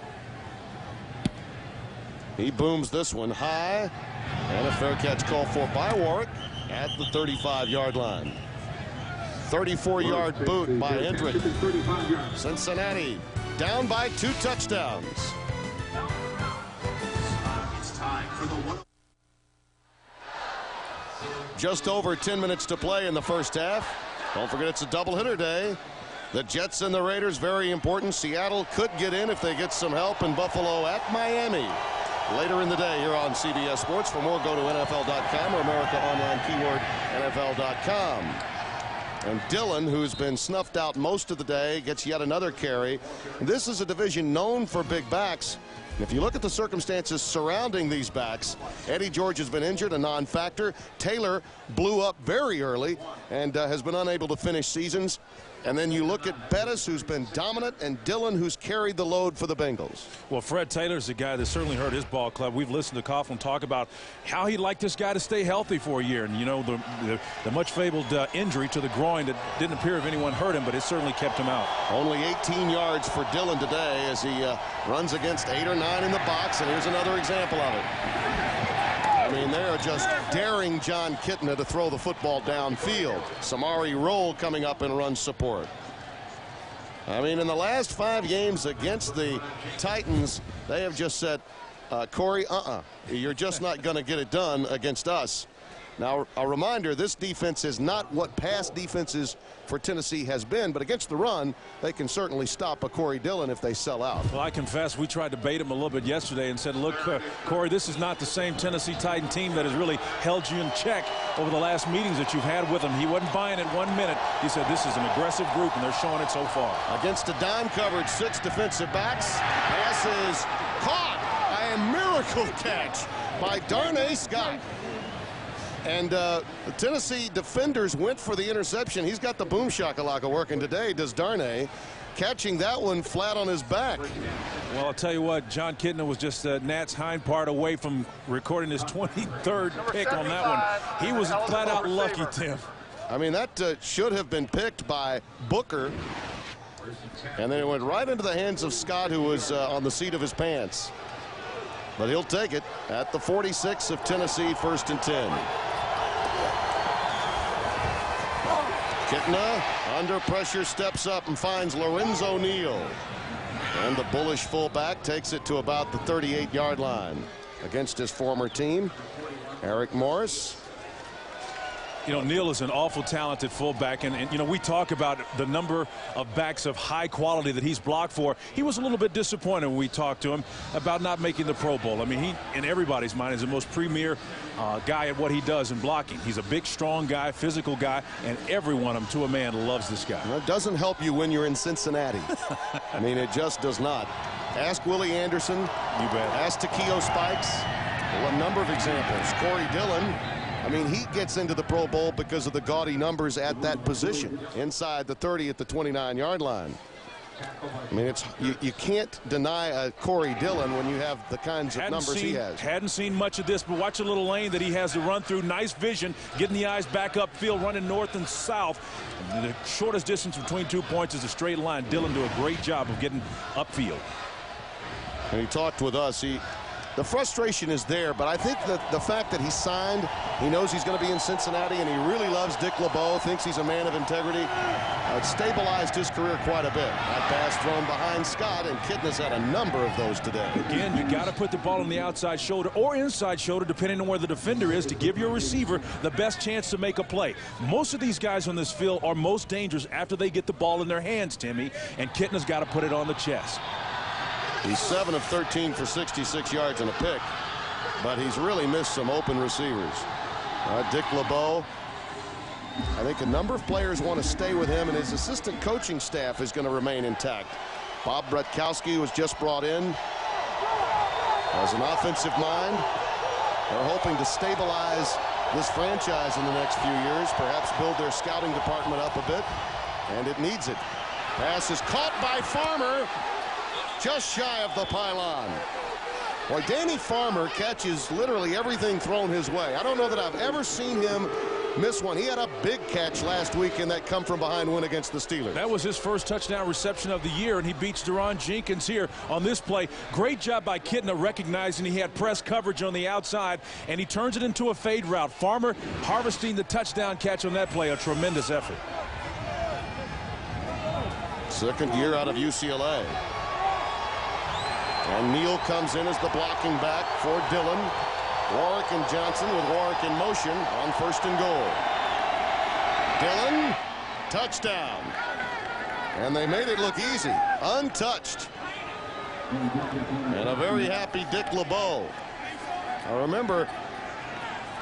He booms this one high, and a fair catch called for by Warwick at the 35-yard line. 34-yard boot by Hendrick. Cincinnati down by 2 touchdowns. It's time for the Just over 10 minutes to play in the first half. Don't forget it's a doubleheader day. The Jets and the Raiders, very important. Seattle could get in if they get some help, in Buffalo at Miami later in the day here on CBS Sports. For more, go to NFL.com or America Online, keyword NFL.com. And Dillon, who's been snuffed out most of the day, gets yet another carry. This is a division known for big backs. And if you look at the circumstances surrounding these backs, Eddie George has been injured, a non-factor. Taylor blew up very early and has been unable to finish seasons. And then you look at Bettis, who's been dominant, and Dillon, who's carried the load for the Bengals. Well, Fred Taylor's a guy that certainly hurt his ball club. We've listened to Coughlin talk about how he'd like this guy to stay healthy for a year. And, you know, the much fabled injury to the groin that didn't appear if anyone hurt him, but it certainly kept him out. Only 18 yards for Dillon today as he runs against 8 or 9 in the box, and here's another example of it. I mean, they are just daring John Kitna to throw the football downfield. Samari Roll coming up in run support. I mean, in the last 5 games against the Titans, they have just said, Corey, you're just not going to get it done against us. Now, a reminder, this defense is not what past defenses for Tennessee has been, but against the run, they can certainly stop a Corey Dillon if they sell out. Well, I confess we tried to bait him a little bit yesterday and said, look, Corey, this is not the same Tennessee Titan team that has really held you in check over the last meetings that you've had with him. He wasn't buying it 1 minute. He said this is an aggressive group, and they're showing it so far. Against a dime coverage, 6 defensive backs. Pass is caught by a miracle catch by Darnay Scott. And the Tennessee defenders went for the interception. He's got the boom shakalaka working today, does Darnay, catching that one flat on his back. Well, I'll tell you what, John Kitna was just Nat's hind part away from recording his 23rd pick on that one. He was flat out lucky, Tim. I mean, that should have been picked by Booker. And then it went right into the hands of Scott, who was on the seat of his pants. But he'll take it at the 46 of Tennessee, 1st and 10. Kitna under pressure steps up and finds Lorenzo Neal. And the bullish fullback takes it to about the 38-yard line against his former team. Eric Morris. You know, Neal is an awful talented fullback, and you know, we talk about the number of backs of high quality that he's blocked for. He was a little bit disappointed when we talked to him about not making the Pro Bowl. I mean, he, in everybody's mind, is the most premier guy at what he does in blocking. He's a big, strong guy, physical guy, and everyone, to a man, loves this guy. Well, it doesn't help you when you're in Cincinnati. I mean, it just does not. Ask Willie Anderson. You bet. Ask Takeo Spikes. A number of examples. Corey Dillon. I mean, he gets into the Pro Bowl because of the gaudy numbers at that position, inside the 30 at the 29-yard line. I mean, it's you can't deny a Corey Dillon when you have the kinds of numbers he has. Hadn't seen much of this, but watch the little lane that he has to run through. Nice vision, getting the eyes back upfield, running north and south. The shortest distance between 2 points is a straight line. Dillon do a great job of getting upfield. And he talked with us. the frustration is there, but I think that the fact that he signed, he knows he's going to be in Cincinnati, and he really loves Dick LeBeau, thinks he's a man of integrity. It stabilized his career quite a bit. That pass thrown behind Scott, and Kitna's had a number of those today. Again, you got to put the ball on the outside shoulder or inside shoulder, depending on where the defender is, to give your receiver the best chance to make a play. Most of these guys on this field are most dangerous after they get the ball in their hands, Timmy, and Kitna's got to put it on the chest. He's 7 of 13 for 66 yards and a pick, but he's really missed some open receivers. Dick LeBeau, I think a number of players want to stay with him, and his assistant coaching staff is going to remain intact. Bob Bretkowski was just brought in as an offensive mind. They're hoping to stabilize this franchise in the next few years, perhaps build their scouting department up a bit, and it needs it. Pass is caught by Farmer, just shy of the pylon. Boy, Danny Farmer catches literally everything thrown his way. I don't know that I've ever seen him miss one. He had a big catch last week in that come-from-behind win against the Steelers. That was his first touchdown reception of the year, and he beats Deron Jenkins here on this play. Great job by Kitna recognizing he had press coverage on the outside, and he turns it into a fade route. Farmer harvesting the touchdown catch on that play. A tremendous effort. Second year out of UCLA. And Neal comes in as the blocking back for Dillon. Warwick and Johnson with Warwick in motion on 1st and goal. Dillon, touchdown. And they made it look easy, untouched. And a very happy Dick LeBeau. I remember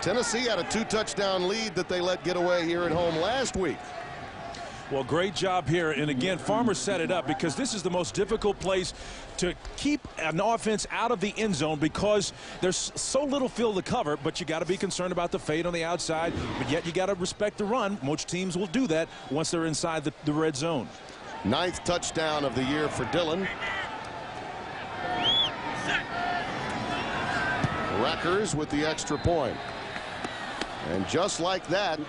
Tennessee had a 2-touchdown lead that they let get away here at home last week. Well, great job here. And again, Farmer set it up because this is the most difficult place to keep an offense out of the end zone because there's so little field to cover, but you got to be concerned about the fade on the outside, but yet you got to respect the run. Most teams will do that once they're inside the red zone. 9th touchdown of the year for Dillon. Reckers with the extra point. And just like that,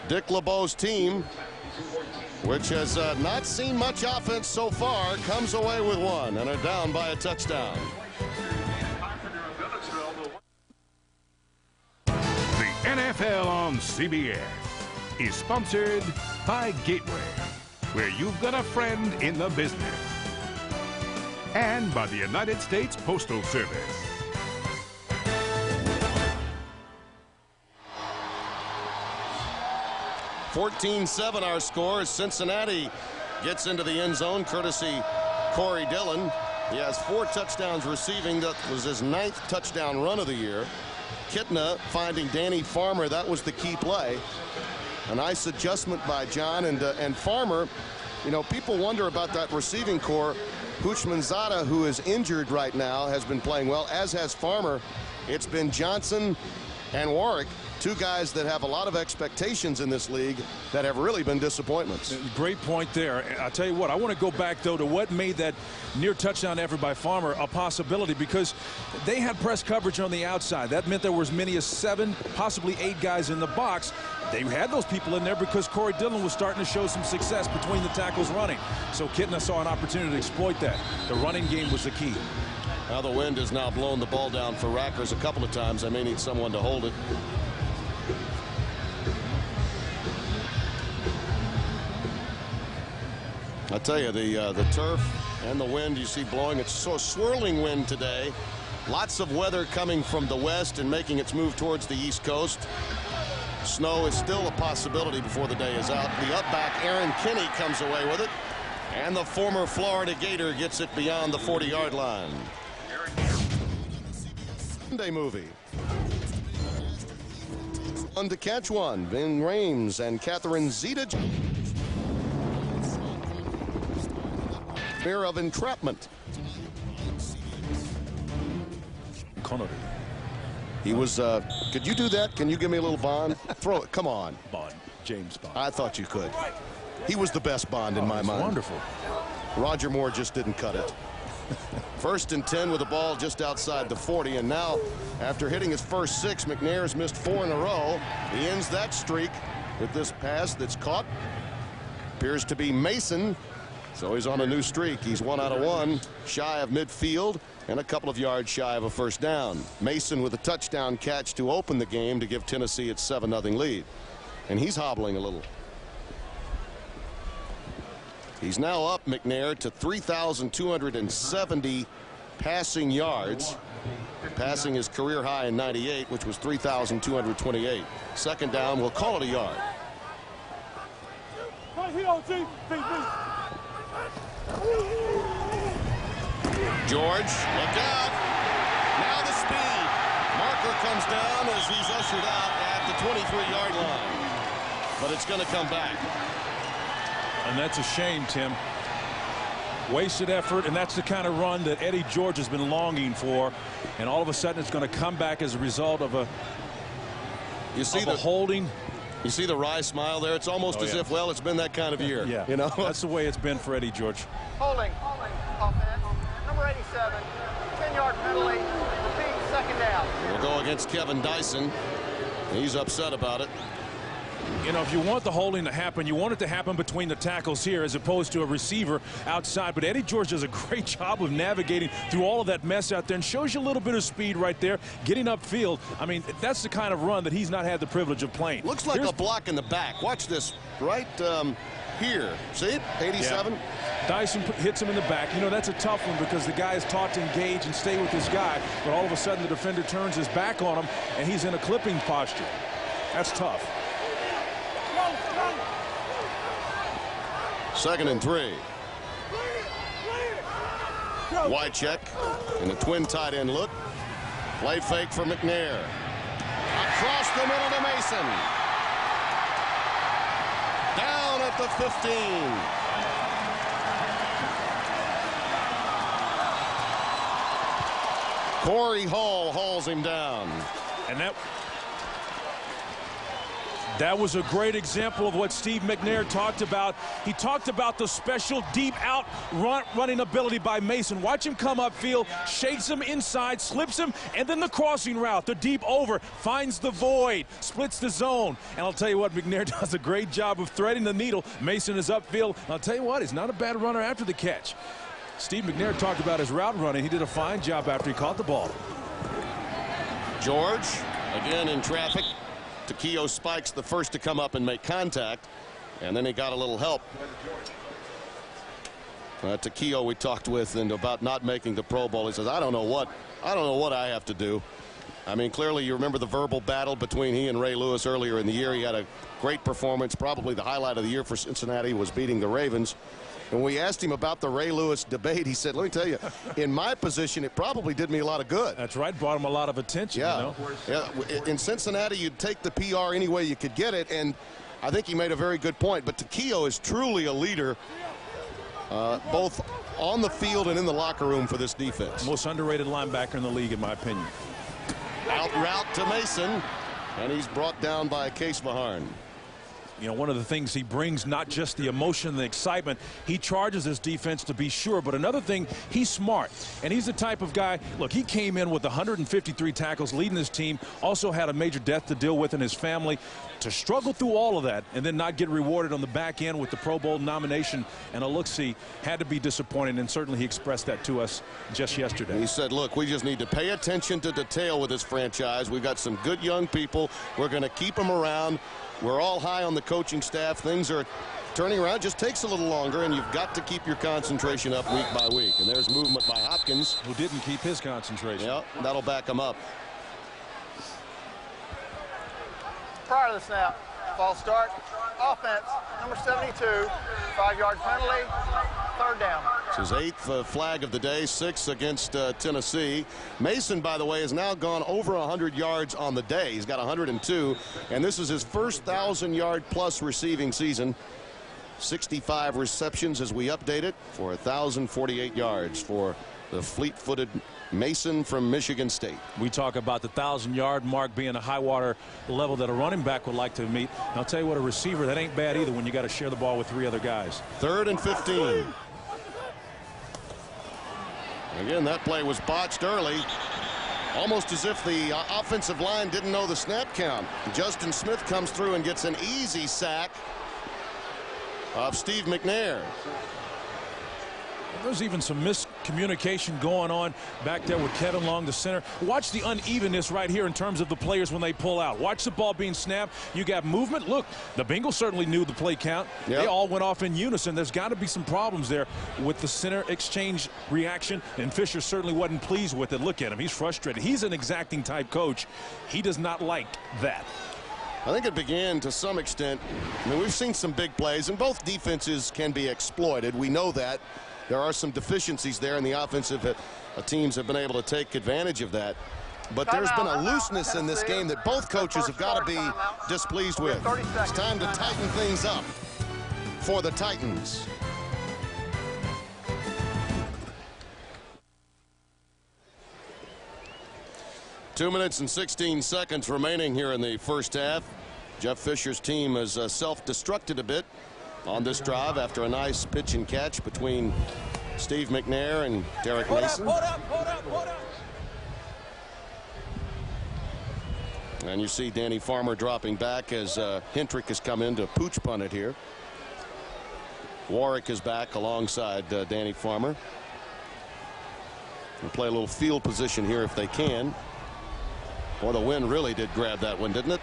Dick LeBeau's team, which has not seen much offense so far, comes away with one and are down by a touchdown. The NFL on CBS is sponsored by Gateway, where you've got a friend in the business, and by the United States Postal Service. 14-7 our score as Cincinnati gets into the end zone courtesy Corey Dillon. He has 4 touchdowns receiving. That was his 9th touchdown run of the year. Kitna finding Danny Farmer. That was the key play. A nice adjustment by John and Farmer. You know, people wonder about that receiving core. Houshmandzadeh, who is injured right now, has been playing well, as has Farmer. It's been Johnson and Warwick, 2 guys that have a lot of expectations in this league that have really been disappointments. Great point there. I'll tell you what, I want to go back, though, to what made that near touchdown effort by Farmer a possibility, because they had press coverage on the outside. That meant there were as many as 7, possibly 8 guys in the box. They had those people in there because Corey Dillon was starting to show some success between the tackles running. So Kitna saw an opportunity to exploit that. The running game was the key. Now the wind has now blown the ball down for Rackers a couple of times. They may need someone to hold it. I tell you, the turf and the wind you see blowing, it's so swirling wind today. Lots of weather coming from the west and making its move towards the east coast. Snow is still a possibility before the day is out. The up back, Aaron Kinney, comes away with it. And the former Florida Gator gets it beyond the 40-yard line. Sunday movie. One to catch one. Vin Rames and Catherine Zeta. Fear of entrapment. Connery. He was, could you do that? Can you give me a little Bond? Throw it, come on. Bond, James Bond. I thought you could. He was the best Bond in my mind. Wonderful. Roger Moore just didn't cut it. 1st and 10 with the ball just outside the 40, and now after hitting his first 6, McNair's missed 4 in a row. He ends that streak with this pass that's caught. Appears to be Mason. So he's on a new streak. He's 1 out of 1, shy of midfield, and a couple of yards shy of a first down. Mason with a touchdown catch to open the game to give Tennessee its 7-0 lead. And he's hobbling a little. He's now up, McNair, to 3,270 passing yards. Passing his career high in 98, which was 3,228. Second down, we'll call it a yard. George, look out. Now the speed. Marker comes down as he's ushered out at the 23-yard line. But it's going to come back. And that's a shame, Tim. Wasted effort, and that's the kind of run that Eddie George has been longing for. And all of a sudden, it's going to come back as a result of a holding. You see the wry smile there? It's almost as if, well, it's been that kind of year. Yeah, you know? That's the way it's been for Eddie George. Holding. Offense. Number 87. 10-yard penalty. Repeat, second down. We'll go against Kevin Dyson. He's upset about it. You know, if you want the holding to happen, you want it to happen between the tackles here as opposed to a receiver outside. But Eddie George does a great job of navigating through all of that mess out there and shows you a little bit of speed right there, getting upfield. I mean, that's the kind of run that he's not had the privilege of playing. Looks like a block in the back. Watch this right here. See it? 87. Yeah. Dyson hits him in the back. You know, that's a tough one because the guy is taught to engage and stay with this guy. But all of a sudden, the defender turns his back on him, and he's in a clipping posture. That's tough. 2nd and 3. Wycheck in a twin tight end look. Play fake for McNair. Across the middle to Mason. Down at the 15. Corey Hall hauls him down. And that was a great example of what Steve McNair talked about. He talked about the special deep out running ability by Mason. Watch him come upfield, shakes him inside, slips him, and then the crossing route, the deep over, finds the void, splits the zone. And I'll tell you what, McNair does a great job of threading the needle. Mason is upfield. And I'll tell you what, he's not a bad runner after the catch. Steve McNair talked about his route running. He did a fine job after he caught the ball. George, again in traffic. Takeo Spikes the first to come up and make contact, and then he got a little help. Takeo we talked with and about not making the Pro Bowl. He says, I don't know what I have to do. I mean, clearly you remember the verbal battle between he and Ray Lewis earlier in the year. He had a great performance. Probably the highlight of the year for Cincinnati was beating the Ravens. And we asked him about the Ray Lewis debate. He said, let me tell you, in my position, it probably did me a lot of good. That's right. Brought him a lot of attention. Yeah. You know? Yeah. In Cincinnati, you'd take the PR any way you could get it. And I think he made a very good point. But Takeo is truly a leader, both on the field and in the locker room for this defense. Most underrated linebacker in the league, in my opinion. Out route to Mason. And he's brought down by Case Maharn. You know, one of the things he brings, not just the emotion and the excitement, he charges his defense to be sure. But another thing, he's smart. And he's the type of guy, look, he came in with 153 tackles, leading his team, also had a major death to deal with in his family. To struggle through all of that and then not get rewarded on the back end with the Pro Bowl nomination and a look-see had to be disappointing, and certainly he expressed that to us just yesterday. He said, look, we just need to pay attention to detail with this franchise. We've got some good young people. We're going to keep them around. We're all high on the coaching staff. Things are turning around. It just takes a little longer, and you've got to keep your concentration up week by week. And there's movement by Hopkins. Who didn't keep his concentration. Yeah, that'll back him up. Prior to the snap, false start, offense, number 72, 5-yard penalty, third down. It's his 8th flag of the day, 6 against Tennessee. Mason, by the way, has now gone over 100 yards on the day. He's got 102, and this is his first 1,000-yard-plus receiving season. 65 receptions as we update it for 1,048 yards for the fleet-footed Mason from Michigan State. We talk about the 1,000-yard mark being a high-water level that a running back would like to meet. And I'll tell you what, a receiver, that ain't bad either when you got to share the ball with 3 other guys. 3rd and 15. Again, that play was botched early, almost as if the offensive line didn't know the snap count. Justin Smith comes through and gets an easy sack of Steve McNair. There's even some miscommunication going on back there with Kevin Long, the center. Watch the unevenness right here in terms of the players when they pull out. Watch the ball being snapped. You got movement. Look, the Bengals certainly knew the play count. Yep. They all went off in unison. There's got to be some problems there with the center exchange reaction, and Fisher certainly wasn't pleased with it. Look at him. He's frustrated. He's an exacting type coach. He does not like that. I think it began to some extent. I mean, we've seen some big plays, and both defenses can be exploited. We know that. There are some deficiencies there, and the offensive teams have been able to take advantage of that. But there's been a looseness in this game that both coaches have got to be displeased with. It's time to tighten things up for the Titans. Two minutes and 16 seconds remaining here in the first half. Jeff Fisher's team has self-destructed a bit on this drive after a nice pitch and catch between Steve McNair and Derek Mason. Hold up. And you see Danny Farmer dropping back as Hendrick has come in to pooch punt it here. Warwick is back alongside Danny Farmer. We'll play a little field position here if they can. Boy, the wind really did grab that one, didn't it?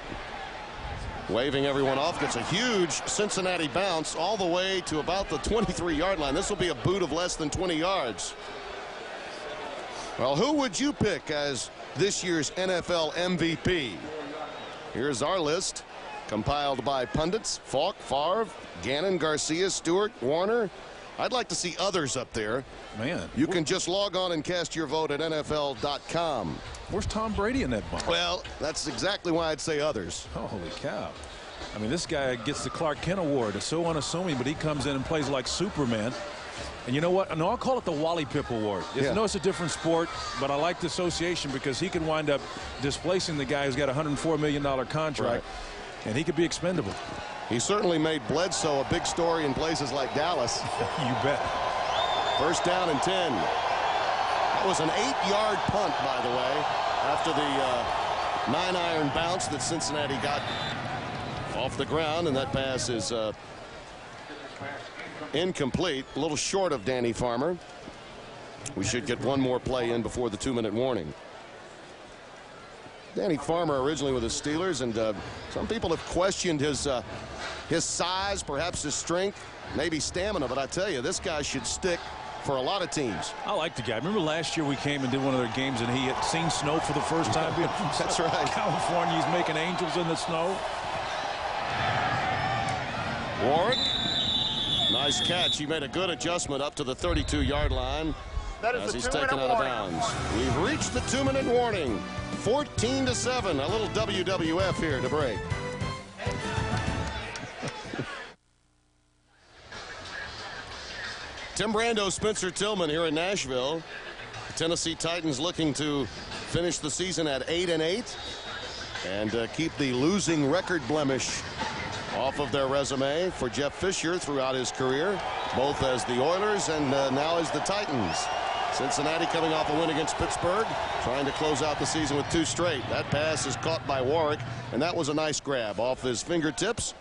Waving everyone off, gets a huge Cincinnati bounce all the way to about the 23-yard line. This will be a boot of less than 20 yards. Well, who would you pick as this year's NFL MVP? Here's our list, compiled by pundits: Falk, Favre, Gannon, Garcia, Stewart, Warner. I'd like to see others up there. Man, you can just log on and cast your vote at NFL.com. Where's Tom Brady in that bunch? Well, that's exactly why I'd say others. Holy cow. I mean, this guy gets the Clark Kent Award. It's so unassuming, but he comes in and plays like Superman. And you know what? No, I'll call it the Wally Pip Award. No, it's a different sport, but I like the association because he can wind up displacing the guy who's got a $104 million contract, right, and he could be expendable. He certainly made Bledsoe a big story in places like Dallas. You bet. First down and 10. That was an 8-yard punt, by the way, after the 9-iron bounce that Cincinnati got off the ground, and that pass is incomplete, a little short of Danny Farmer. We should get one more play in before the 2-minute warning. Danny Farmer originally with the Steelers, and some people have questioned his size, perhaps his strength, maybe stamina, but I tell you, this guy should stick for a lot of teams. I like the guy. Remember last year we came and did one of their games and he had seen snow for the first time? That's right. California, he's making angels in the snow. Warwick, nice catch. He made a good adjustment up to the 32-yard line as he's taken out of bounds. We've reached the 2-minute warning. 14-7. A little WWF here to break. Tim Brando, Spencer Tillman here in Nashville. The Tennessee Titans looking to finish the season at 8-8 and keep the losing record blemish off of their resume for Jeff Fisher throughout his career, both as the Oilers and now as the Titans. Cincinnati coming off a win against Pittsburgh, trying to close out the season with 2 straight. That pass is caught by Warwick, and that was a nice grab off his fingertips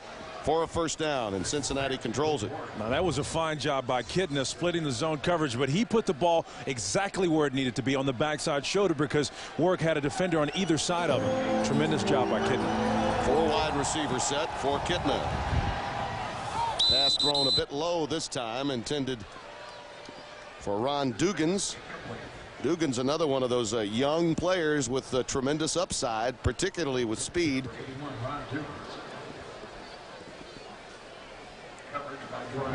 for a first down, and Cincinnati controls it. Now that was a fine job by Kidna splitting the zone coverage, but he put the ball exactly where it needed to be on the backside shoulder because Warwick had a defender on either side of him. Tremendous job by Kidna. 4 wide receiver set for Kidna. Pass thrown a bit low this time, intended for Ron Dugans. Dugan's another one of those young players with tremendous upside, particularly with speed.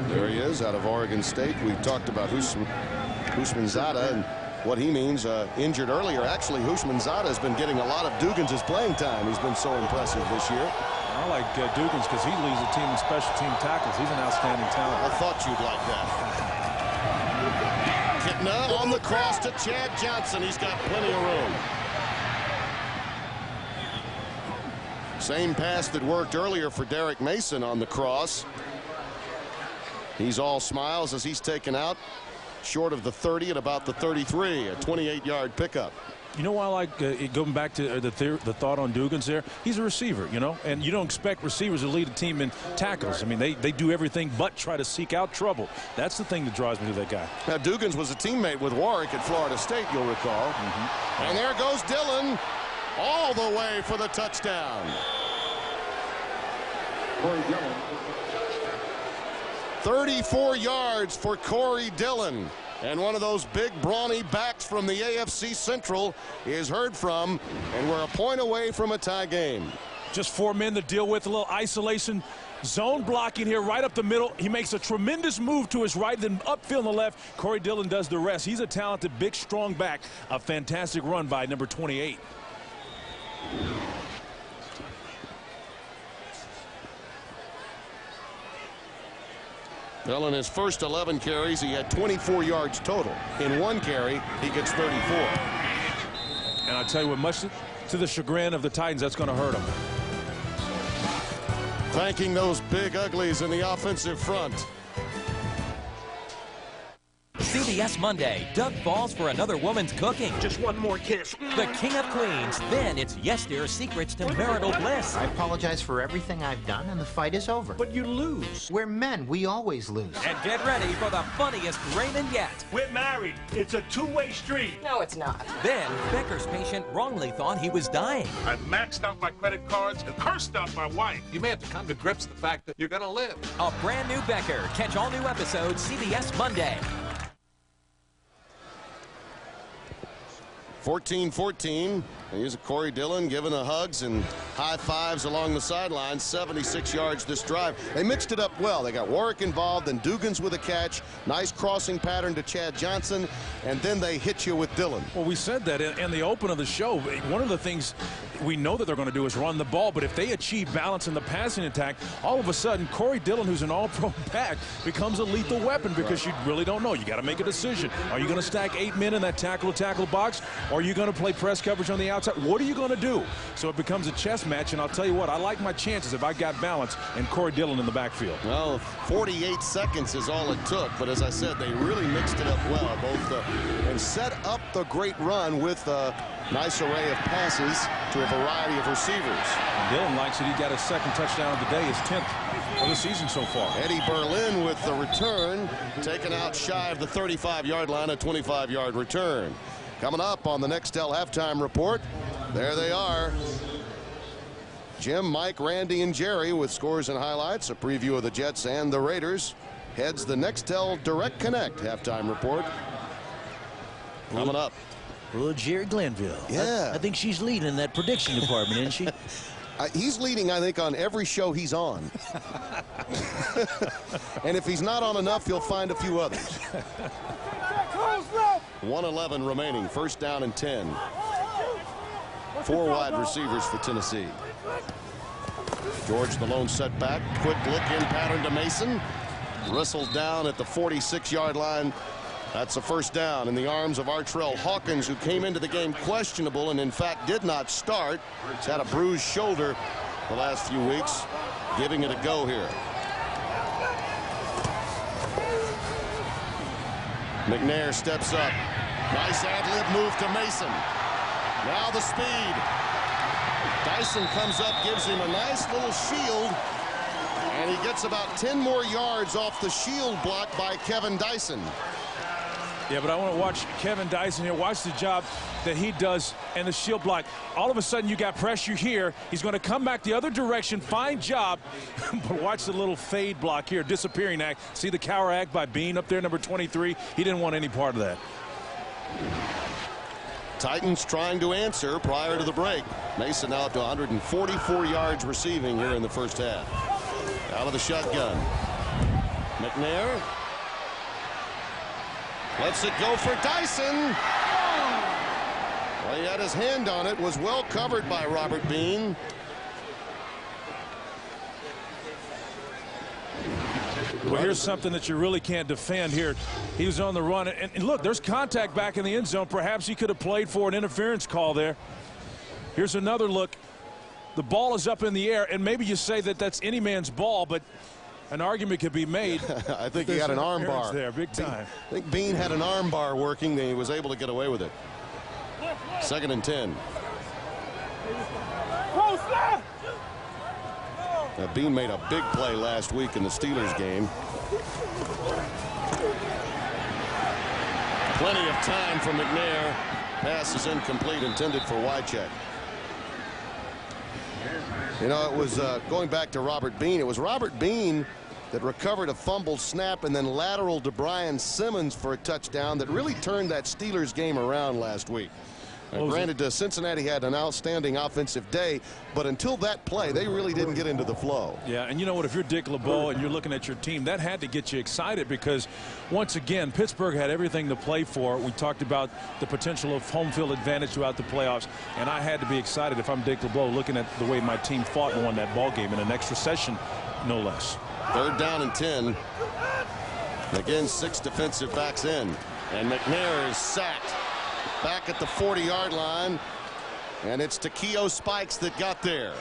There he is out of Oregon State. We talked about Houshmandzadeh and what he means. Injured earlier. Actually, Houshmandzadeh has been getting a lot of Dugans' playing time. He's been so impressive this year. I like Dugans because he leads the team in special team tackles. He's an outstanding talent. I thought you'd like that. Kidna on the cross to Chad Johnson. He's got plenty of room. Same pass that worked earlier for Derek Mason on the cross. He's all smiles as he's taken out short of the 30 at about the 33, a 28-yard pickup. you know why I like going back to the thought on Dugans there? He's a receiver, you know, and you don't expect receivers to lead a team in tackles. I mean, they do everything but try to seek out trouble. That's the thing that drives me to that guy. Now, Dugans was a teammate with Warwick at Florida State, you'll recall. And there goes Dillon all the way for the touchdown. 34 yards for Corey Dillon. And one of those big brawny backs from the AFC Central is heard from, and we're a point away from a tie game. Just 4 men to deal with, a little isolation zone blocking here right up the middle. He makes a tremendous move to his right, then upfield on the left. Corey Dillon does the rest. He's a talented, big, strong back. A fantastic run by number 28. Well, in his first 11 carries, he had 24 yards total. In one carry, he gets 34. And I'll tell you what, much to the chagrin of the Titans, that's going to hurt him. Thanking those big uglies in the offensive front. CBS Monday. Doug falls for another woman's cooking. Just one more kiss. The King of Queens. Then it's Yes Dear Secrets to Marital Bliss. I apologize for everything I've done, and the fight is over. But you lose. We're men. We always lose. And get ready for the funniest Raymond yet. We're married. It's a two-way street. No, it's not. Then Becker's patient wrongly thought he was dying. I maxed out my credit cards and cursed out my wife. You may have to come to grips with the fact that you're going to live. A brand new Becker. Catch all new episodes CBS Monday. 14-14. Here's Corey Dillon giving the hugs and high fives along the sideline. 76 yards this drive. They mixed it up well. They got Warwick involved and Dugans with a catch. Nice crossing pattern to Chad Johnson. And then they hit you with Dillon. Well, we said that in the open of the show. One of the things we know that they're going to do is run the ball. But if they achieve balance in the passing attack, all of a sudden, Corey Dillon, who's an all-pro back, becomes a lethal weapon because you really don't know. You got to make a decision. Are you going to stack 8 men in that tackle-to-tackle box? Or are you going to play press coverage on the outside? What are you going to do? So it becomes a chess match, and I'll tell you what, I like my chances if I got balance and Corey Dillon in the backfield. Well, 48 seconds is all it took, but as I said, they really mixed it up well, and set up the great run with a nice array of passes to a variety of receivers. And Dillon likes it. He got his second touchdown of the day, his 10th of the season so far. Eddie Berlin with the return, taken out shy of the 35-yard line, a 25-yard return. Coming up on the Nextel halftime report, there they are. Jim, Mike, Randy, and Jerry with scores and highlights, a preview of the Jets and the Raiders. Heads the Nextel Direct Connect halftime report. Coming up. Well, Jerry Glenville. Yeah. I think she's leading in that prediction department, isn't she? He's leading, I think, on every show he's on. And if he's not on enough, he'll find a few others. 1:11 remaining. First down and 10. 4 wide receivers for Tennessee. George the lone setback. Quick look in pattern to Mason. Wrestles down at the 46-yard line. That's a first down in the arms of Artrell Hawkins, who came into the game questionable and in fact did not start. He's had a bruised shoulder the last few weeks, giving it a go here. McNair steps up. Nice ad-lib move to Mason. Now the speed. Dyson comes up, gives him a nice little shield, and he gets about 10 more yards off the shield block by Kevin Dyson. Yeah, but I want to watch Kevin Dyson here. Watch the job that he does and the shield block. All of a sudden, you got pressure here. He's going to come back the other direction. Fine job. But watch the little fade block here. Disappearing act. See the cower act by Bean up there, number 23. He didn't want any part of that. Titans trying to answer prior to the break. Mason now up to 144 yards receiving here in the first half. Out of the shotgun. McNair. Lets it go for Dyson. Well, he had his hand on it. Was well covered by Robert Bean. Well, here's something that you really can't defend here. He was on the run. And look, there's contact back in the end zone. Perhaps he could have played for an interference call there. Here's another look. The ball is up in the air, and maybe you say that that's any man's ball, but an argument could be made. I think he had an arm bar there, big time. I think Bean had an arm bar working, and he was able to get away with it. 2nd and 10. Now, Bean made a big play last week in the Steelers game. Plenty of time for McNair. Pass is incomplete, intended for Wycheck. You know, it was going back to Robert Bean. It was Robert Bean that recovered a fumbled snap and then lateral to Brian Simmons for a touchdown that really turned that Steelers game around last week. Granted, Cincinnati had an outstanding offensive day, but until that play, they really didn't get into the flow. Yeah, and you know what? If you're Dick LeBeau and you're looking at your team, that had to get you excited because, once again, Pittsburgh had everything to play for. We talked about the potential of home field advantage throughout the playoffs, and I had to be excited if I'm Dick LeBeau looking at the way my team fought and won that ball game in an extra session, no less. 3rd down and 10. Again, 6 defensive backs in, and McNair is sacked. Back at the 40-yard line, and it's Takeo Spikes that got there.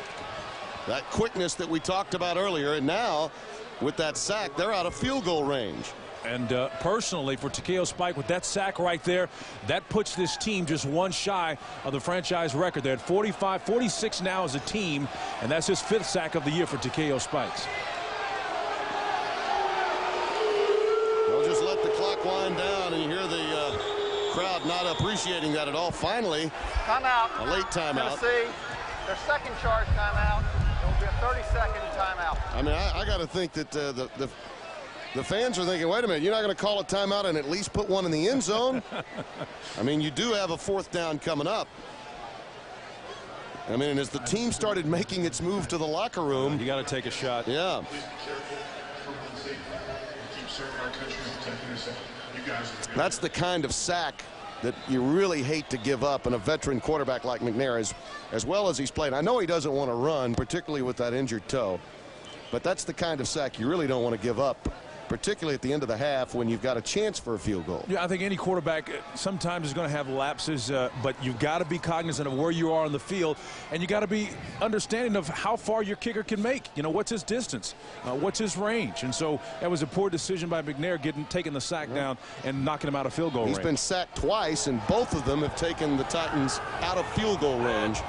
That quickness that we talked about earlier, and now with that sack, they're out of field goal range. And personally, for Takeo Spike, with that sack right there, that puts this team just one shy of the franchise record. They're at 46 now as a team, and that's his 5th sack of the year for Takeo Spikes. They'll just let the clock wind down, and you hear the crowd not appreciating that at all. Finally, timeout. A late timeout. Tennessee, their 2nd charge timeout. It will be a 30-second timeout. I mean, I got to think that the fans are thinking, wait a minute, you're not going to call a timeout and at least put one in the end zone? I mean, you do have a 4th down coming up. I mean, as the team started making its move to the locker room, you got to take a shot. Yeah. That's the kind of sack that you really hate to give up, and a veteran quarterback like McNair, as well as he's played. I know he doesn't want to run, particularly with that injured toe, but that's the kind of sack you really don't want to give up, particularly at the end of the half when you've got a chance for a field goal. Yeah, I think any quarterback sometimes is going to have lapses, but you've got to be cognizant of where you are on the field, and you got to be understanding of how far your kicker can make. You know, what's his distance? What's his range? And so that was a poor decision by McNair taking the sack down and knocking him out of field goal range. He's been sacked twice, and both of them have taken the Titans out of field goal range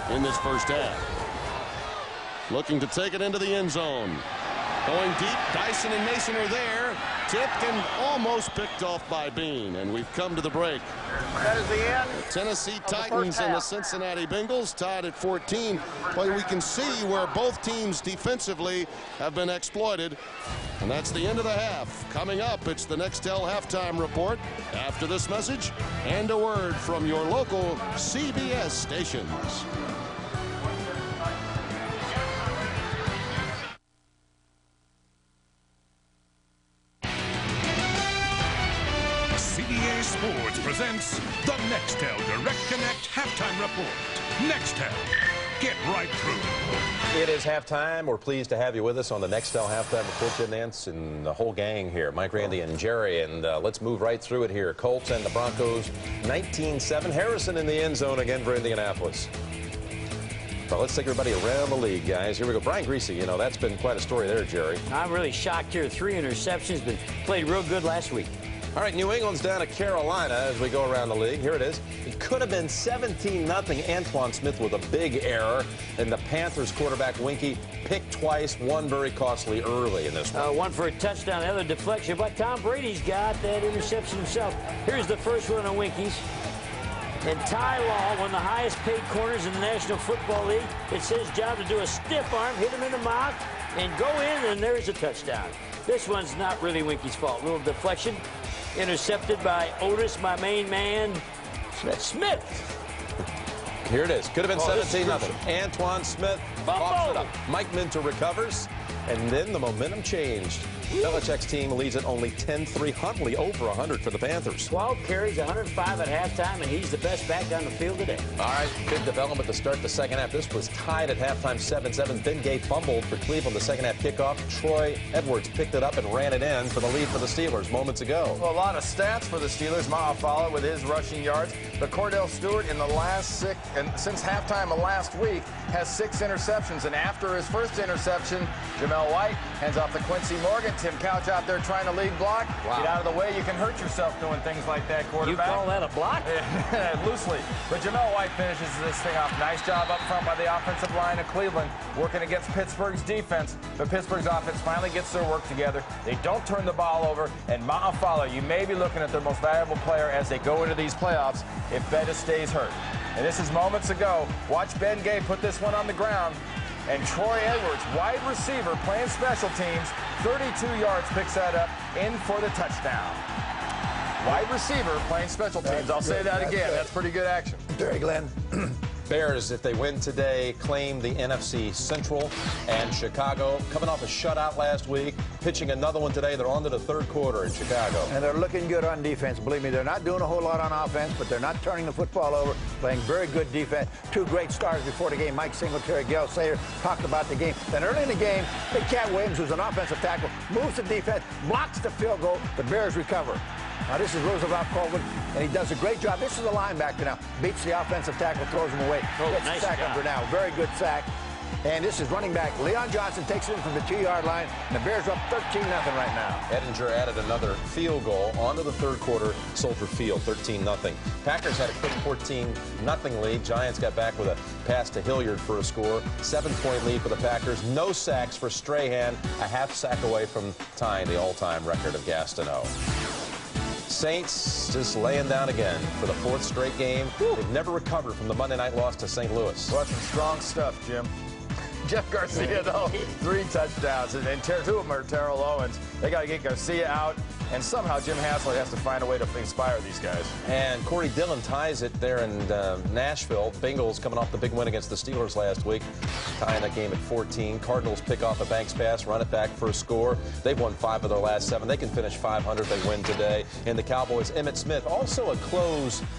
in this first half. Looking to take it into the end zone. Going deep, Dyson and Mason are there. Tipped and almost picked off by Bean. And we've come to the break. That is the end. The Tennessee Titans and the Cincinnati Bengals tied at 14. But we can see where both teams defensively have been exploited. And that's the end of the half. Coming up, it's the Nextel halftime report after this message and a word from your local CBS stations. Sports presents the Nextel Direct Connect Halftime Report. Nextel, get right through. It is halftime. We're pleased to have you with us on the Nextel Halftime Report. Jim Nance and the whole gang here, Mike, Randy, and Jerry. And let's move right through it here. Colts and the Broncos, 19-7. Harrison in the end zone again for Indianapolis. Well, let's take everybody around the league, guys. Here we go. Brian Greasy, you know, that's been quite a story there, Jerry. I'm really shocked here. 3 interceptions, but played real good last week. All right, New England's down to Carolina as we go around the league. Here it is. It could have been 17-0. Antoine Smith with a big error. And the Panthers quarterback, Winky, picked twice. One very costly early in this one. One for a touchdown, the other deflection. But Tom Brady's got that interception himself. Here's the first one on Winky's. And Ty Law, one of the highest paid corners in the National Football League. It's his job to do a stiff arm, hit him in the mouth, and go in, and there's a touchdown. This one's not really Winky's fault. A little deflection. Intercepted by Otis, my main man, Smith. Here it is. Could have been 17-0. Antoine Smith pops it up. Mike Minter recovers, and then the momentum changed. Belichick's team leads at only 10-3. Huntley over 100 for the Panthers. 12 carries, 105 at halftime, and he's the best back on the field today. All right, big development to start the second half. This was tied at halftime 7-7. Ben Gay fumbled for Cleveland the second half kickoff. Troy Edwards picked it up and ran it in for the lead for the Steelers moments ago. Well, a lot of stats for the Steelers. Mahafala with his rushing yards. But Cordell Stewart in the last and since halftime of last week has 6 interceptions. And after his first interception, Jamel White hands off to Quincy Morgan. Tim Couch out there trying to lead block. Wow. Get out of the way. You can hurt yourself doing things like that, quarterback. You call that a block? Loosely. But Jamel White finishes this thing off. Nice job up front by the offensive line of Cleveland, working against Pittsburgh's defense. But Pittsburgh's offense finally gets their work together. They don't turn the ball over. And Ma'afala, you may be looking at their most valuable player as they go into these playoffs if Bettis stays hurt. And this is moments ago. Watch Ben Gay put this one on the ground. And Troy Edwards, wide receiver, playing special teams, 32 yards, picks that up, in for the touchdown. Wide receiver playing special teams. I'll say that again. That's pretty good action. Very, Glenn. Bears, if they win today, claim the NFC Central. And Chicago, coming off a shutout last week, pitching another one today. They're on to the third quarter in Chicago. And they're looking good on defense. Believe me, they're not doing a whole lot on offense, but they're not turning the football over, playing very good defense. 2 great stars before the game. Mike Singletary, Gale Sayer talked about the game. Then early in the game, Big Cat Williams, who's an offensive tackle, moves the defense, blocks the field goal. The Bears recover. Now, this is Roosevelt Colvin, and he does a great job. This is a linebacker now. Beats the offensive tackle, throws him away. Gets nice the sack job. under now. Very good sack. And this is running back Leon Johnson, takes it in from the 2-yard line, and the Bears are up 13-0 right now. Edinger added another field goal onto the third quarter, Soldier Field, 13-0. Packers had a quick 14-0 lead. Giants got back with a pass to Hilliard for a score. 7-point lead for the Packers. No sacks for Strahan, a half sack away from tying the all-time record of Gastineau. Saints just laying down again for the 4th straight game. They've never recovered from the Monday night loss to St. Louis. Well, that's some strong stuff, Jim. Jeff Garcia, though, 3 touchdowns, and 2 of them are Terrell Owens. They got to get Garcia out, and somehow Jim Haslett has to find a way to inspire these guys. And Corey Dillon ties it there in Nashville. Bengals coming off the big win against the Steelers last week, tying that game at 14. Cardinals pick off a Banks pass, run it back for a score. They've won 5 of their last 7. They can finish 500. They win today. And the Cowboys, Emmitt Smith, also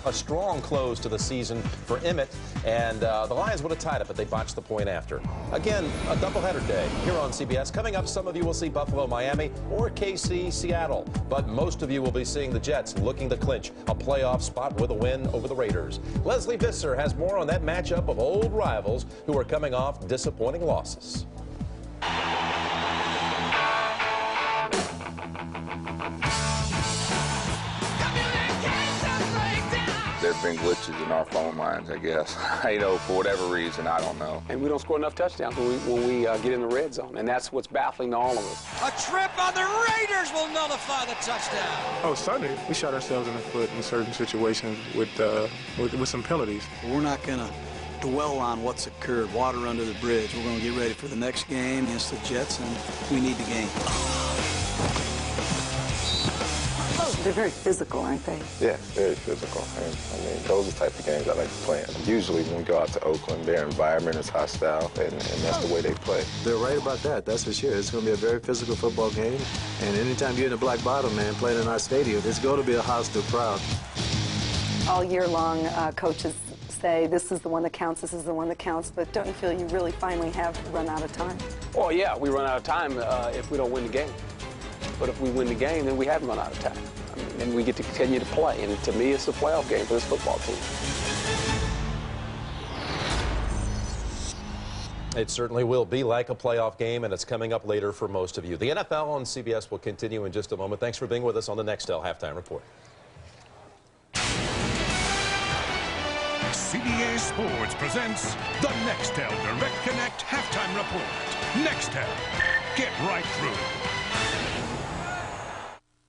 a strong close to the season for Emmitt. And the Lions would have tied it, but they botched the point after. Again, a doubleheader day here on CBS. Coming up, some of you will see Buffalo, Miami, or KC, Seattle. But most of you will be seeing the Jets looking to clinch a playoff spot with a win over the Raiders. Leslie Visser has more on that matchup of old rivals who are coming off disappointing losses. There have been glitches in our phone lines, I guess. For whatever reason, I don't know. And we don't score enough touchdowns when we get in the red zone, and that's what's baffling to all of us. A trip on the Raiders will nullify the touchdown. Oh, Sunday, we shot ourselves in the foot in certain situations with some penalties. We're not going to dwell on what's occurred, water under the bridge. We're going to get ready for the next game against the Jets, and we need the game. They're very physical, aren't they? Yeah, very physical. And, those are the type of games I like to play in. Usually when we go out to Oakland, their environment is hostile, and that's the way they play. They're right about that, that's for sure. It's going to be a very physical football game. And anytime you're in the Black Bottom, man, playing in our stadium, it's going to be a hostile crowd. All year long, coaches say this is the one that counts, this is the one that counts, but don't you feel you really finally have run out of time? Oh, yeah, we run out of time if we don't win the game. But if we win the game, then we haven't run out of time. And we get to continue to play. And to me, it's a playoff game for this football team. It certainly will be like a playoff game, and it's coming up later for most of you. The NFL on CBS will continue in just a moment. Thanks for being with us on the Nextel Halftime Report. CBS Sports presents the Nextel Direct Connect Halftime Report. Nextel. Get right through.